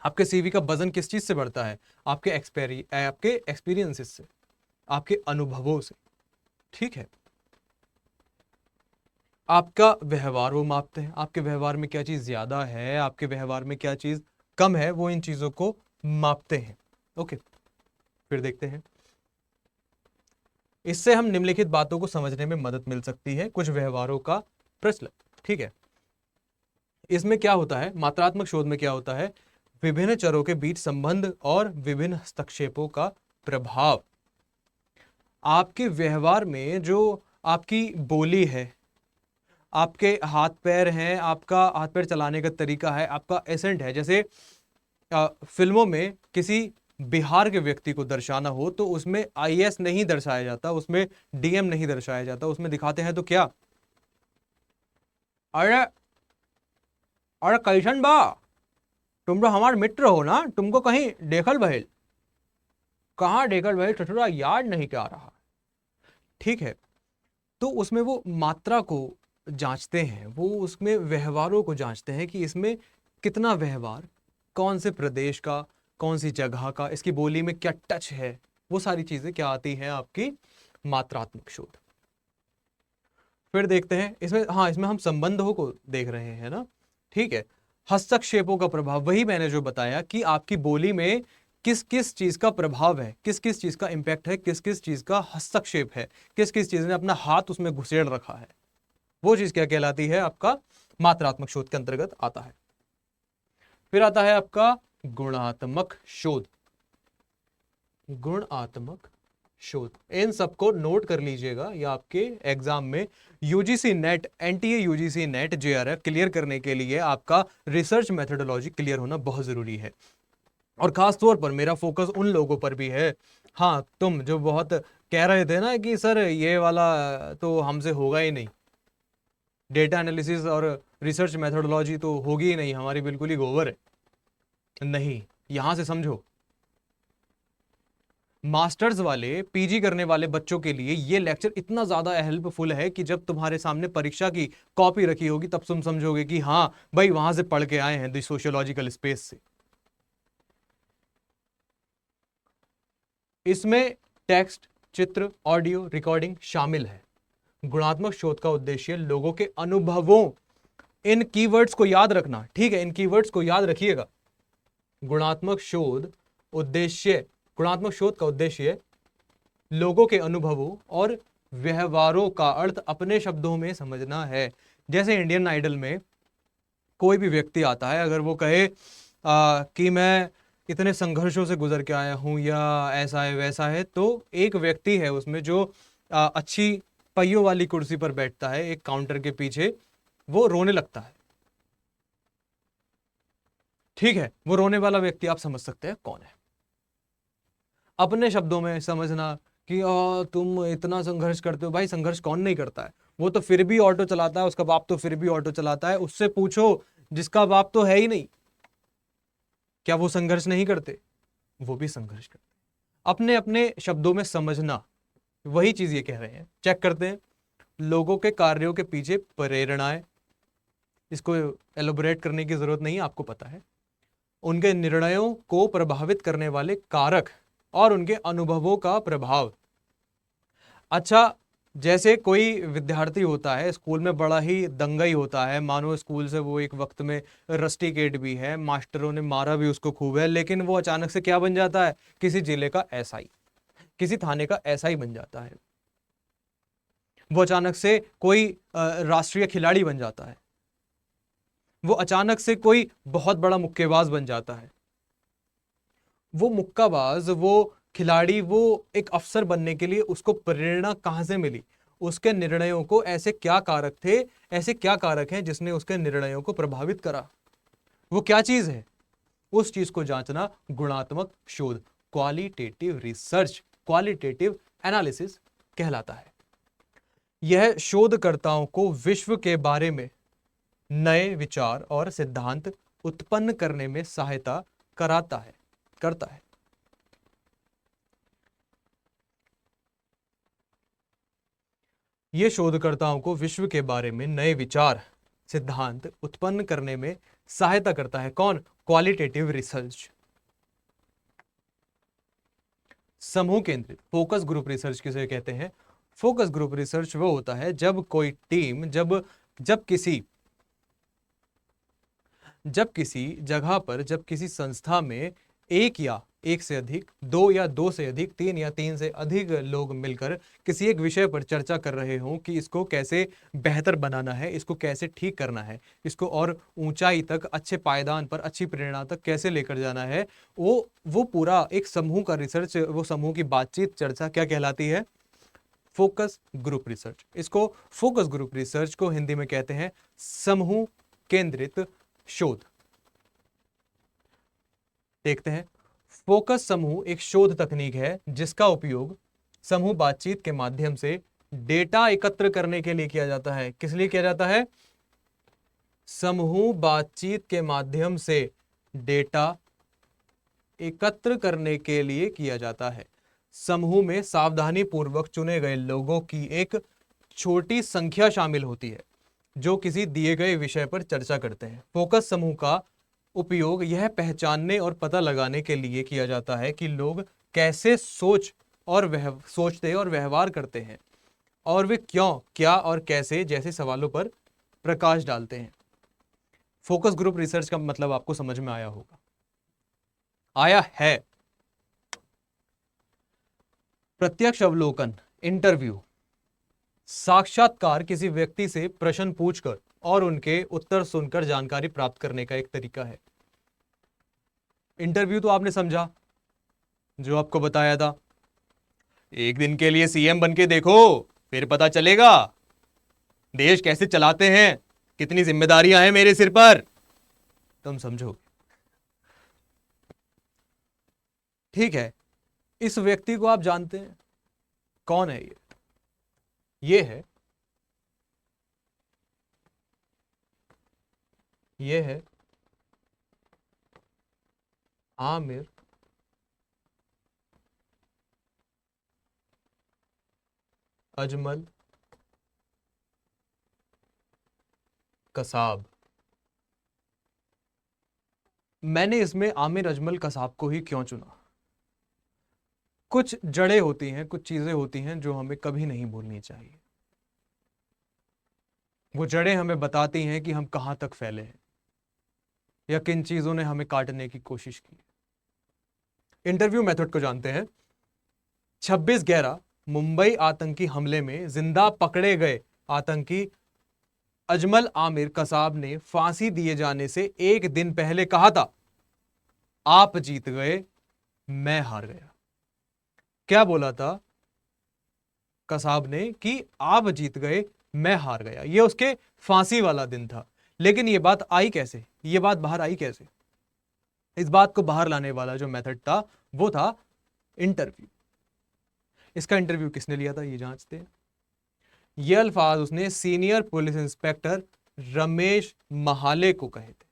आपके सीवी का वजन किस चीज से बढ़ता है? आपके एक्सपीरियंसेस से, आपके अनुभवों से। ठीक है, आपका व्यवहार वो मापते हैं, आपके व्यवहार में क्या चीज ज्यादा है, आपके व्यवहार में क्या चीज कम है, वो इन चीजों को मापते हैं। ओके, फिर देखते हैं। इससे हम निम्नलिखित बातों को समझने में मदद मिल सकती है। कुछ व्यवहारों का प्रचलन। ठीक है, इसमें क्या होता है, मात्रात्मक शोध में क्या होता है? विभिन्न चरों के बीच संबंध और विभिन्न हस्तक्षेपों का प्रभाव। आपके व्यवहार में जो आपकी बोली है, आपके हाथ पैर हैं, आपका हाथ पैर चलाने का तरीका है, आपका एसेंट है। जैसे फिल्मों में किसी बिहार के व्यक्ति को दर्शाना हो तो उसमें आईएएस नहीं दर्शाया जाता, उसमें डीएम नहीं दर्शाया जाता, उसमें दिखाते हैं तो क्या, अरे अरे कैसन बा, तुम तो हमारे मित्र हो ना, तुमको कहीं देखल बहेल? कहाँ देखल बहेल ससुरा, याद नहीं क्या रहा। ठीक है, तो उसमें वो मात्रा को जांचते हैं, वो उसमें व्यवहारों को जांचते हैं कि इसमें कितना व्यवहार, कौन से प्रदेश का, कौन सी जगह का, इसकी बोली में क्या टच है, वो सारी चीजें क्या आती हैं? आपकी मात्रात्मक शोध। फिर देखते हैं इसमें, हाँ, इसमें हम संबंधों को देख रहे हैं ना। ठीक है, हस्तक्षेपों का प्रभाव, वही मैंने जो बताया कि आपकी बोली में किस किस चीज का प्रभाव है, किस किस चीज का इंपैक्ट है, किस किस चीज का हस्तक्षेप है, किस किस चीज ने अपना हाथ उसमें घुसेड़ रखा है, वो चीज क्या कहलाती है? आपका मात्रात्मक शोध के अंतर्गत आता है। फिर आता है आपका गुणात्मक शोध। गुणात्मक शोध, इन सबको नोट कर लीजिएगा, या आपके एग्जाम में UGC net, NTA UGC net JRF clear करने के लिए आपका रिसर्च मेथोडोलॉजी क्लियर होना बहुत जरूरी है। और खास तौर पर मेरा फोकस उन लोगों पर भी है, हाँ, तुम जो बहुत कह रहे थे ना कि सर ये वाला तो हमसे होगा ही नहीं, डेटा एनालिसिस और रिसर्च मेथोडोलॉजी तो होगी ही नहीं, हमारी बिल्कुल ही गोबर है। नहीं, यहां से समझो, मास्टर्स वाले, पीजी करने वाले बच्चों के लिए ये लेक्चर इतना ज्यादा हेल्पफुल है कि जब तुम्हारे सामने परीक्षा की कॉपी रखी होगी तब तुम समझोगे कि हाँ भाई वहां से पढ़ के आए हैं, द सोशियोलॉजिकल स्पेस से। इसमें टेक्स्ट, चित्र, ऑडियो रिकॉर्डिंग शामिल है। गुणात्मक शोध का उद्देश्य लोगों के अनुभवों, इन कीवर्ड्स को याद रखना, ठीक है, इन कीवर्ड्स को याद रखिएगा। गुणात्मक शोध उद्देश्य, गुणात्मक शोध का उद्देश्य लोगों के अनुभवों और व्यवहारों का अर्थ अपने शब्दों में समझना है। जैसे इंडियन आइडल में कोई भी व्यक्ति आता है, अगर वो कहे कि मैं इतने संघर्षों से गुजर के आया हूं या ऐसा है वैसा है, तो एक व्यक्ति है उसमें जो अच्छी पहियों वाली कुर्सी पर बैठता है एक काउंटर के पीछे, वो रोने लगता है। ठीक है, वो रोने वाला व्यक्ति आप समझ सकते हैं कौन है। अपने शब्दों में समझना कि तुम इतना संघर्ष करते हो, भाई संघर्ष कौन नहीं करता है, वो तो फिर भी ऑटो चलाता है, उसका बाप तो फिर भी ऑटो चलाता है, उससे पूछो जिसका बाप तो है ही नहीं, क्या वो संघर्ष नहीं करते? वो भी संघर्ष करते। अपने अपने शब्दों में समझना, वही चीज ये कह रहे हैं। चेक करते हैं, लोगों के कार्यों के पीछे प्रेरणाएं, इसको एलोबरेट करने की जरूरत नहीं है, आपको पता है। उनके निर्णयों को प्रभावित करने वाले कारक और उनके अनुभवों का प्रभाव। अच्छा, जैसे कोई विद्यार्थी होता है स्कूल में, बड़ा ही दंगाई होता है, मानो स्कूल से वो एक वक्त में रस्टिकेट भी है, मास्टरों ने मारा भी उसको खूब है, लेकिन वो अचानक से क्या बन जाता है, किसी जिले का एसआई, किसी थाने का एसआई बन जाता है। वो अचानक से कोई राष्ट्रीय खिलाड़ी बन जाता है। वो अचानक से कोई बहुत बड़ा मुक्केबाज बन जाता है। वो मुक्काबाज, वो खिलाड़ी, वो एक अफसर बनने के लिए उसको प्रेरणा कहां से मिली? उसके निर्णयों को, ऐसे क्या कारक थे, ऐसे क्या कारक हैं जिसने उसके निर्णयों को प्रभावित करा? वो क्या चीज है? उस चीज को जांचना गुणात्मक शोध, क्वालिटेटिव रिसर्च, क्वालिटेटिव एनालिसिस कहलाता है। यह शोधकर्ताओं को विश्व के बारे में नए विचार और सिद्धांत उत्पन्न करने में सहायता करता है। यह शोधकर्ताओं को विश्व के बारे में नए विचार, सिद्धांत उत्पन्न करने में सहायता करता है। कौन? Qualitative research. समूह केंद्रित, फोकस ग्रुप रिसर्च किसे कहते हैं? फोकस ग्रुप रिसर्च वो होता है जब कोई टीम, जब किसी जगह पर, जब किसी संस्था में एक या एक से अधिक, दो या दो से अधिक, तीन या तीन से अधिक लोग मिलकर किसी एक विषय पर चर्चा कर रहे हों कि इसको कैसे बेहतर बनाना है, इसको कैसे ठीक करना है, इसको और ऊंचाई तक, अच्छे पायदान पर, अच्छी प्रेरणा तक कैसे लेकर जाना है, वो पूरा एक समूह का रिसर्च, वो समूह की बातचीत, चर्चा क्या कहलाती है? Focus group research. इसको, फोकस ग्रुप रिसर्च को हिंदी में कहते हैं समूह केंद्रित शोध। देखते हैं, फोकस समूह एक शोध तकनीक है जिसका उपयोग समूह बातचीत के माध्यम से डेटा एकत्र करने के लिए किया जाता है। किस लिए किया जाता है? समूह बातचीत के माध्यम से डेटा एकत्र करने के लिए किया जाता है। समूह में सावधानी पूर्वक चुने गए लोगों की एक छोटी संख्या शामिल होती है जो किसी दिए गए विषय पर चर्चा करते हैं। फोकस समूह का उपयोग यह पहचानने और पता लगाने के लिए किया जाता है कि लोग कैसे सोचते और व्यवहार करते हैं, और वे क्यों, क्या और कैसे जैसे सवालों पर प्रकाश डालते हैं। फोकस ग्रुप रिसर्च का मतलब आपको समझ में आया होगा, आया है। प्रत्यक्ष अवलोकन, इंटरव्यू, साक्षात्कार, किसी व्यक्ति से प्रश्न पूछकर और उनके उत्तर सुनकर जानकारी प्राप्त करने का एक तरीका है। इंटरव्यू तो आपने समझा, जो आपको बताया था, एक दिन के लिए सीएम बन के देखो, फिर पता चलेगा देश कैसे चलाते हैं, कितनी जिम्मेदारियां हैं मेरे सिर पर, तुम समझो। ठीक है, इस व्यक्ति को आप जानते हैं, कौन है ये है आमिर अजमल कसाब। मैंने इसमें आमिर अजमल कसाब को ही क्यों चुना? कुछ जड़ें होती हैं, कुछ चीजें होती हैं जो हमें कभी नहीं भूलनी चाहिए। वो जड़ें हमें बताती हैं कि हम कहां तक फैले हैं या किन चीजों ने हमें काटने की कोशिश की। इंटरव्यू मेथड को जानते हैं। 26/11 मुंबई आतंकी हमले में जिंदा पकड़े गए आतंकी अजमल आमिर कसाब ने फांसी दिए जाने से एक दिन पहले कहा था, आप जीत गए, मैं हार गया। क्या बोला था कसाब ने कि आप जीत गए, मैं हार गया? ये उसके फांसी वाला दिन था। लेकिन ये बात आई कैसे, ये बात बाहर आई कैसे? इस बात को बाहर लाने वाला जो मेथड था वो था इंटरव्यू। इसका इंटरव्यू किसने लिया था ये जांचते हैं। ये अल्फाज उसने senior police inspector Ramesh Mahale को कहे थे।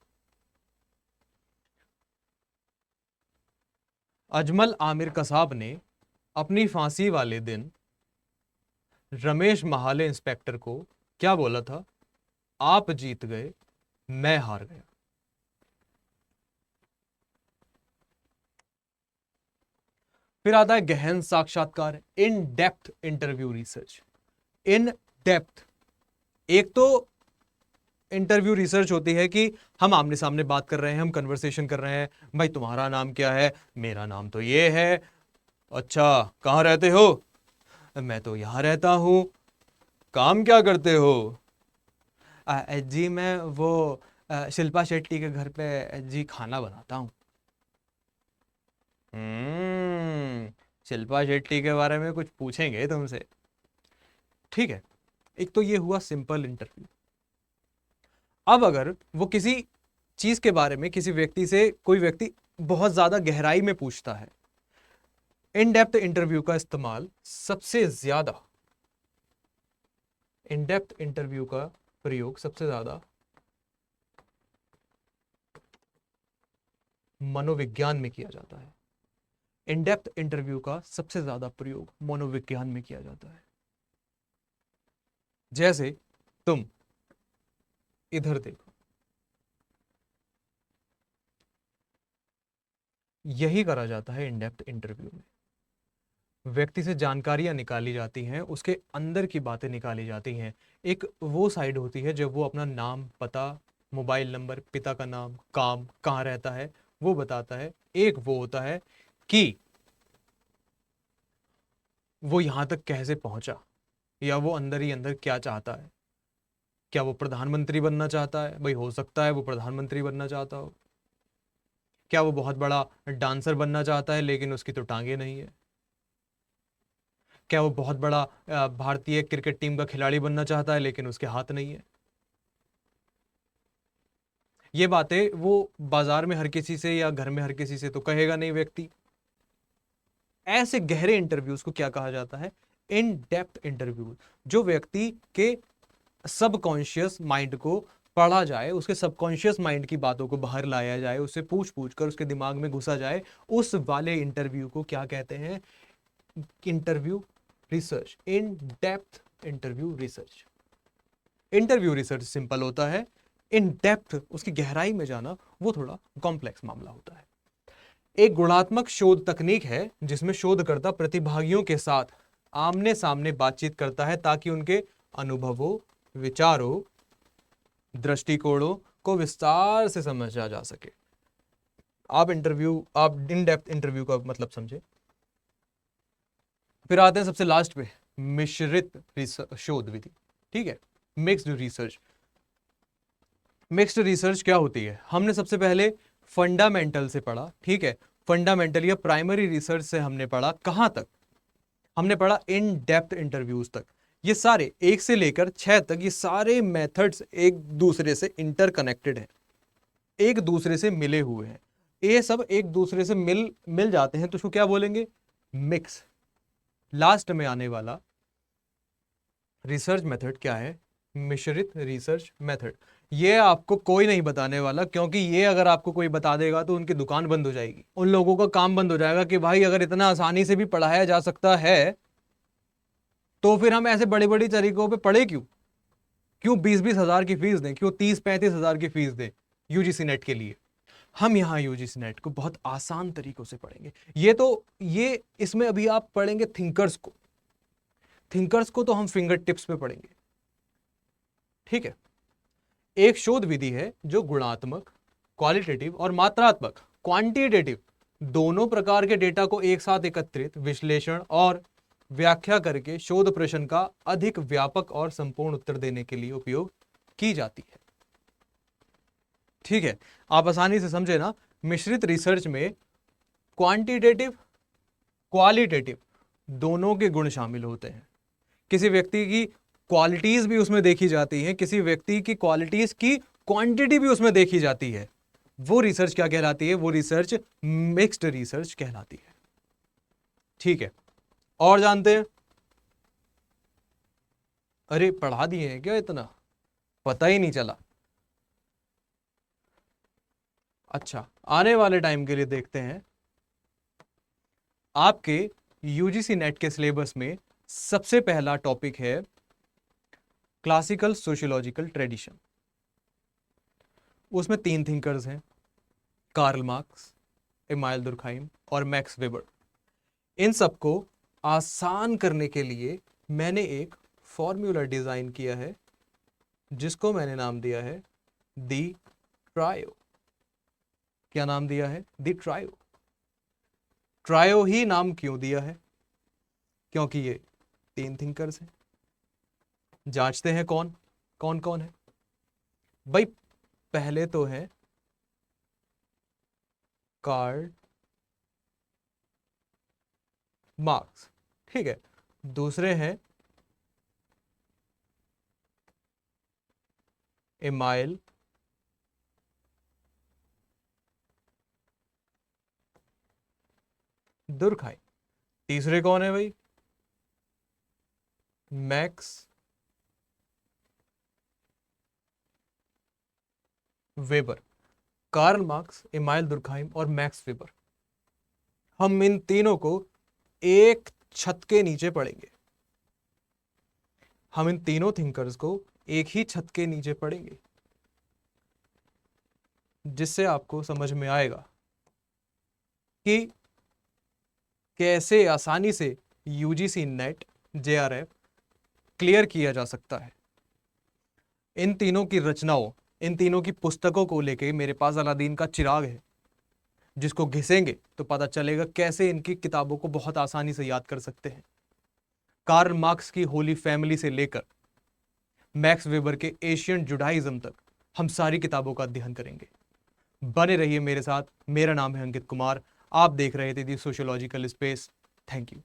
अजमल आमिर कसाब ने अपनी फांसी वाले दिन रमेश महाले इंस्पेक्टर को क्या बोला था? आप जीत गए, मैं हार गया। फिर आता है गहन साक्षात्कार, इन depth interview research. In depth, एक तो इंटरव्यू रिसर्च होती है कि हम आमने सामने बात कर रहे हैं, हम कन्वर्सेशन कर रहे हैं, भाई तुम्हारा नाम क्या है, मेरा नाम तो ये है, अच्छा कहाँ रहते हो, मैं तो यहां रहता हूं, काम क्या करते हो, जी मैं वो शिल्पा शेट्टी के घर पे जी खाना बनाता हूं। शिल्पा शेट्टी के बारे में कुछ पूछेंगे तुमसे, ठीक है। एक तो ये हुआ सिंपल इंटरव्यू। अब अगर वो किसी चीज के बारे में किसी व्यक्ति से कोई व्यक्ति बहुत ज्यादा गहराई में पूछता है, इन डेप्थ इंटरव्यू का इस्तेमाल सबसे ज्यादा, इन डेप्थ इंटरव्यू का प्रयोग सबसे ज्यादा मनोविज्ञान में किया जाता है। इन डेप्थ इंटरव्यू का सबसे ज्यादा प्रयोग मनोविज्ञान में किया जाता है। जैसे तुम इधर देखो, यही करा जाता है इन डेप्थ इंटरव्यू में। व्यक्ति से जानकारियां निकाली जाती हैं, उसके अंदर की बातें निकाली जाती हैं। एक वो साइड होती है जब वो अपना नाम, पता, मोबाइल नंबर, पिता का नाम, काम, कहाँ रहता है वो बताता है। एक वो होता है कि वो यहां तक कैसे पहुंचा, या वो अंदर ही अंदर क्या चाहता है। क्या वो प्रधानमंत्री बनना चाहता है? भाई हो सकता है वो प्रधानमंत्री बनना चाहता हो। क्या वो बहुत बड़ा डांसर बनना चाहता है लेकिन उसकी तो टांगे नहीं है? क्या वो बहुत बड़ा भारतीय क्रिकेट टीम का खिलाड़ी बनना चाहता है लेकिन उसके हाथ नहीं है? ये बातें वो बाजार में हर किसी से या घर में हर किसी से तो कहेगा नहीं व्यक्ति। ऐसे गहरे इंटरव्यूज को क्या कहा जाता है? इन डेप्थ इंटरव्यू। जो व्यक्ति के सबकॉन्शियस माइंड को पढ़ा जाए, उसके सबकॉन्शियस माइंड की बातों को बाहर लाया जाए, उससे पूछ पूछ कर उसके दिमाग में घुसा जाए, उस वाले इंटरव्यू को क्या कहते हैं? Interview research. In depth interview research. Interview research simple होता है, इन डेप्थ, उसकी गहराई में जाना, वो थोड़ा कॉम्प्लेक्स मामला होता है। एक गुणात्मक शोध तकनीक है जिसमें शोधकर्ता प्रतिभागियों के साथ आमने सामने बातचीत करता है ताकि उनके अनुभवों, विचारों, दृष्टिकोणों को विस्तार से समझा जा सके। आप इन डेप्थ इंटरव्यू का मतलब समझे। फिर आते हैं सबसे लास्ट पे, मिश्रित शोध विधि। ठीक है, मिक्स्ड रिसर्च। मिक्स्ड रिसर्च क्या होती है? हमने सबसे पहले फंडामेंटल से पढ़ा, ठीक है। फंडामेंटल या प्राइमरी रिसर्च से हमने पढ़ा कहां तक? हमने पढ़ा इन डेप्थ इंटरव्यूज तक। ये सारे 1 से लेकर 6 तक, ये सारे मेथड्स एक दूसरे से इंटरकनेक्टेड हैं, एक दूसरे से मिले हुए हैं। ये सब एक दूसरे से मिल जाते हैं तो उसको क्या बोलेंगे? मिक्स। लास्ट में आने वाला रिसर्च मेथड क्या है? मिश्रित रिसर्च मेथड। ये आपको कोई नहीं बताने वाला, क्योंकि ये अगर आपको कोई बता देगा तो उनकी दुकान बंद हो जाएगी, उन लोगों का काम बंद हो जाएगा कि भाई अगर इतना आसानी से भी पढ़ाया जा सकता है तो फिर हम ऐसे बड़े बड़े तरीकों पे पढ़े क्यों? क्यों 20-20 हजार की फीस दें? क्यों 30-35 हजार की फीस दें यूजीसी नेट के लिए? हम यहाँ यूजीसी नेट को बहुत आसान तरीकों से पढ़ेंगे। ये इसमें अभी आप पढ़ेंगे थिंकर्स को तो हम फिंगर टिप्स पे पढ़ेंगे, ठीक है। एक शोध विधि है जो गुणात्मक, क्वालिटेटिव और मात्रात्मक, क्वांटिटेटिव दोनों प्रकार के डेटा को एक साथ एकत्रित, विश्लेषण और व्याख्या करके शोध प्रश्न का अधिक व्यापक और संपूर्ण उत्तर देने के लिए उपयोग की जाती है, ठीक है। आप आसानी से समझे ना, मिश्रित रिसर्च में क्वांटिटेटिव, क्वालिटेटिव दोनों के गुण शामिल होते हैं। किसी व्यक्ति की क्वालिटीज भी उसमें देखी जाती हैं, किसी व्यक्ति की क्वालिटीज की क्वांटिटी भी उसमें देखी जाती है। वो रिसर्च क्या कहलाती है? वो रिसर्च मिक्स्ड रिसर्च कहलाती है, ठीक है। और जानते हैं? अरे पढ़ा दिए हैं क्या? इतना पता ही नहीं चला। अच्छा, आने वाले टाइम के लिए देखते हैं। आपके यूजीसी नेट के सिलेबस में सबसे पहला टॉपिक है क्लासिकल सोशियोलॉजिकल ट्रेडिशन। उसमें 3 थिंकर्स हैं, कार्ल मार्क्स, एमाइल दुर्खाइम और मैक्स वेबर। इन सबको आसान करने के लिए मैंने एक फॉर्मूला डिजाइन किया है जिसको मैंने नाम दिया है दी ट्रायो। क्या नाम दिया है? दी ट्रायो। ट्रायो ही नाम क्यों दिया है? क्योंकि ये 3 थिंकर्स हैं। जांचते हैं कौन कौन कौन है भाई। पहले तो है कार्ल मार्क्स, ठीक है। दूसरे हैं एमाइल दुर्खाइम। तीसरे कौन है भाई? Max Weber. Karl Marx, Emile Durkheim और मैक्स वेबर। हम इन तीनों को एक छत के नीचे पढ़ेंगे। हम इन तीनों थिंकर्स को एक ही छत के नीचे पढ़ेंगे, जिससे आपको समझ में आएगा कि कैसे आसानी से यूजीसी नेट, जेआरएफ क्लियर किया जा सकता है। इन तीनों की रचनाओं, इन तीनों की पुस्तकों को लेके मेरे पास अलादीन का चिराग है, जिसको घिसेंगे तो पता चलेगा कैसे इनकी किताबों को बहुत आसानी से याद कर सकते हैं। कार्ल मार्क्स की होली फैमिली से लेकर मैक्स वेबर के एशियन जुडाइज्म तक हम सारी किताबों का अध्ययन करेंगे। बने रहिए मेरे साथ। मेरा नाम है अंकित कुमार। आप देख रहे थे दी सोशियोलॉजिकल स्पेस। Thank you.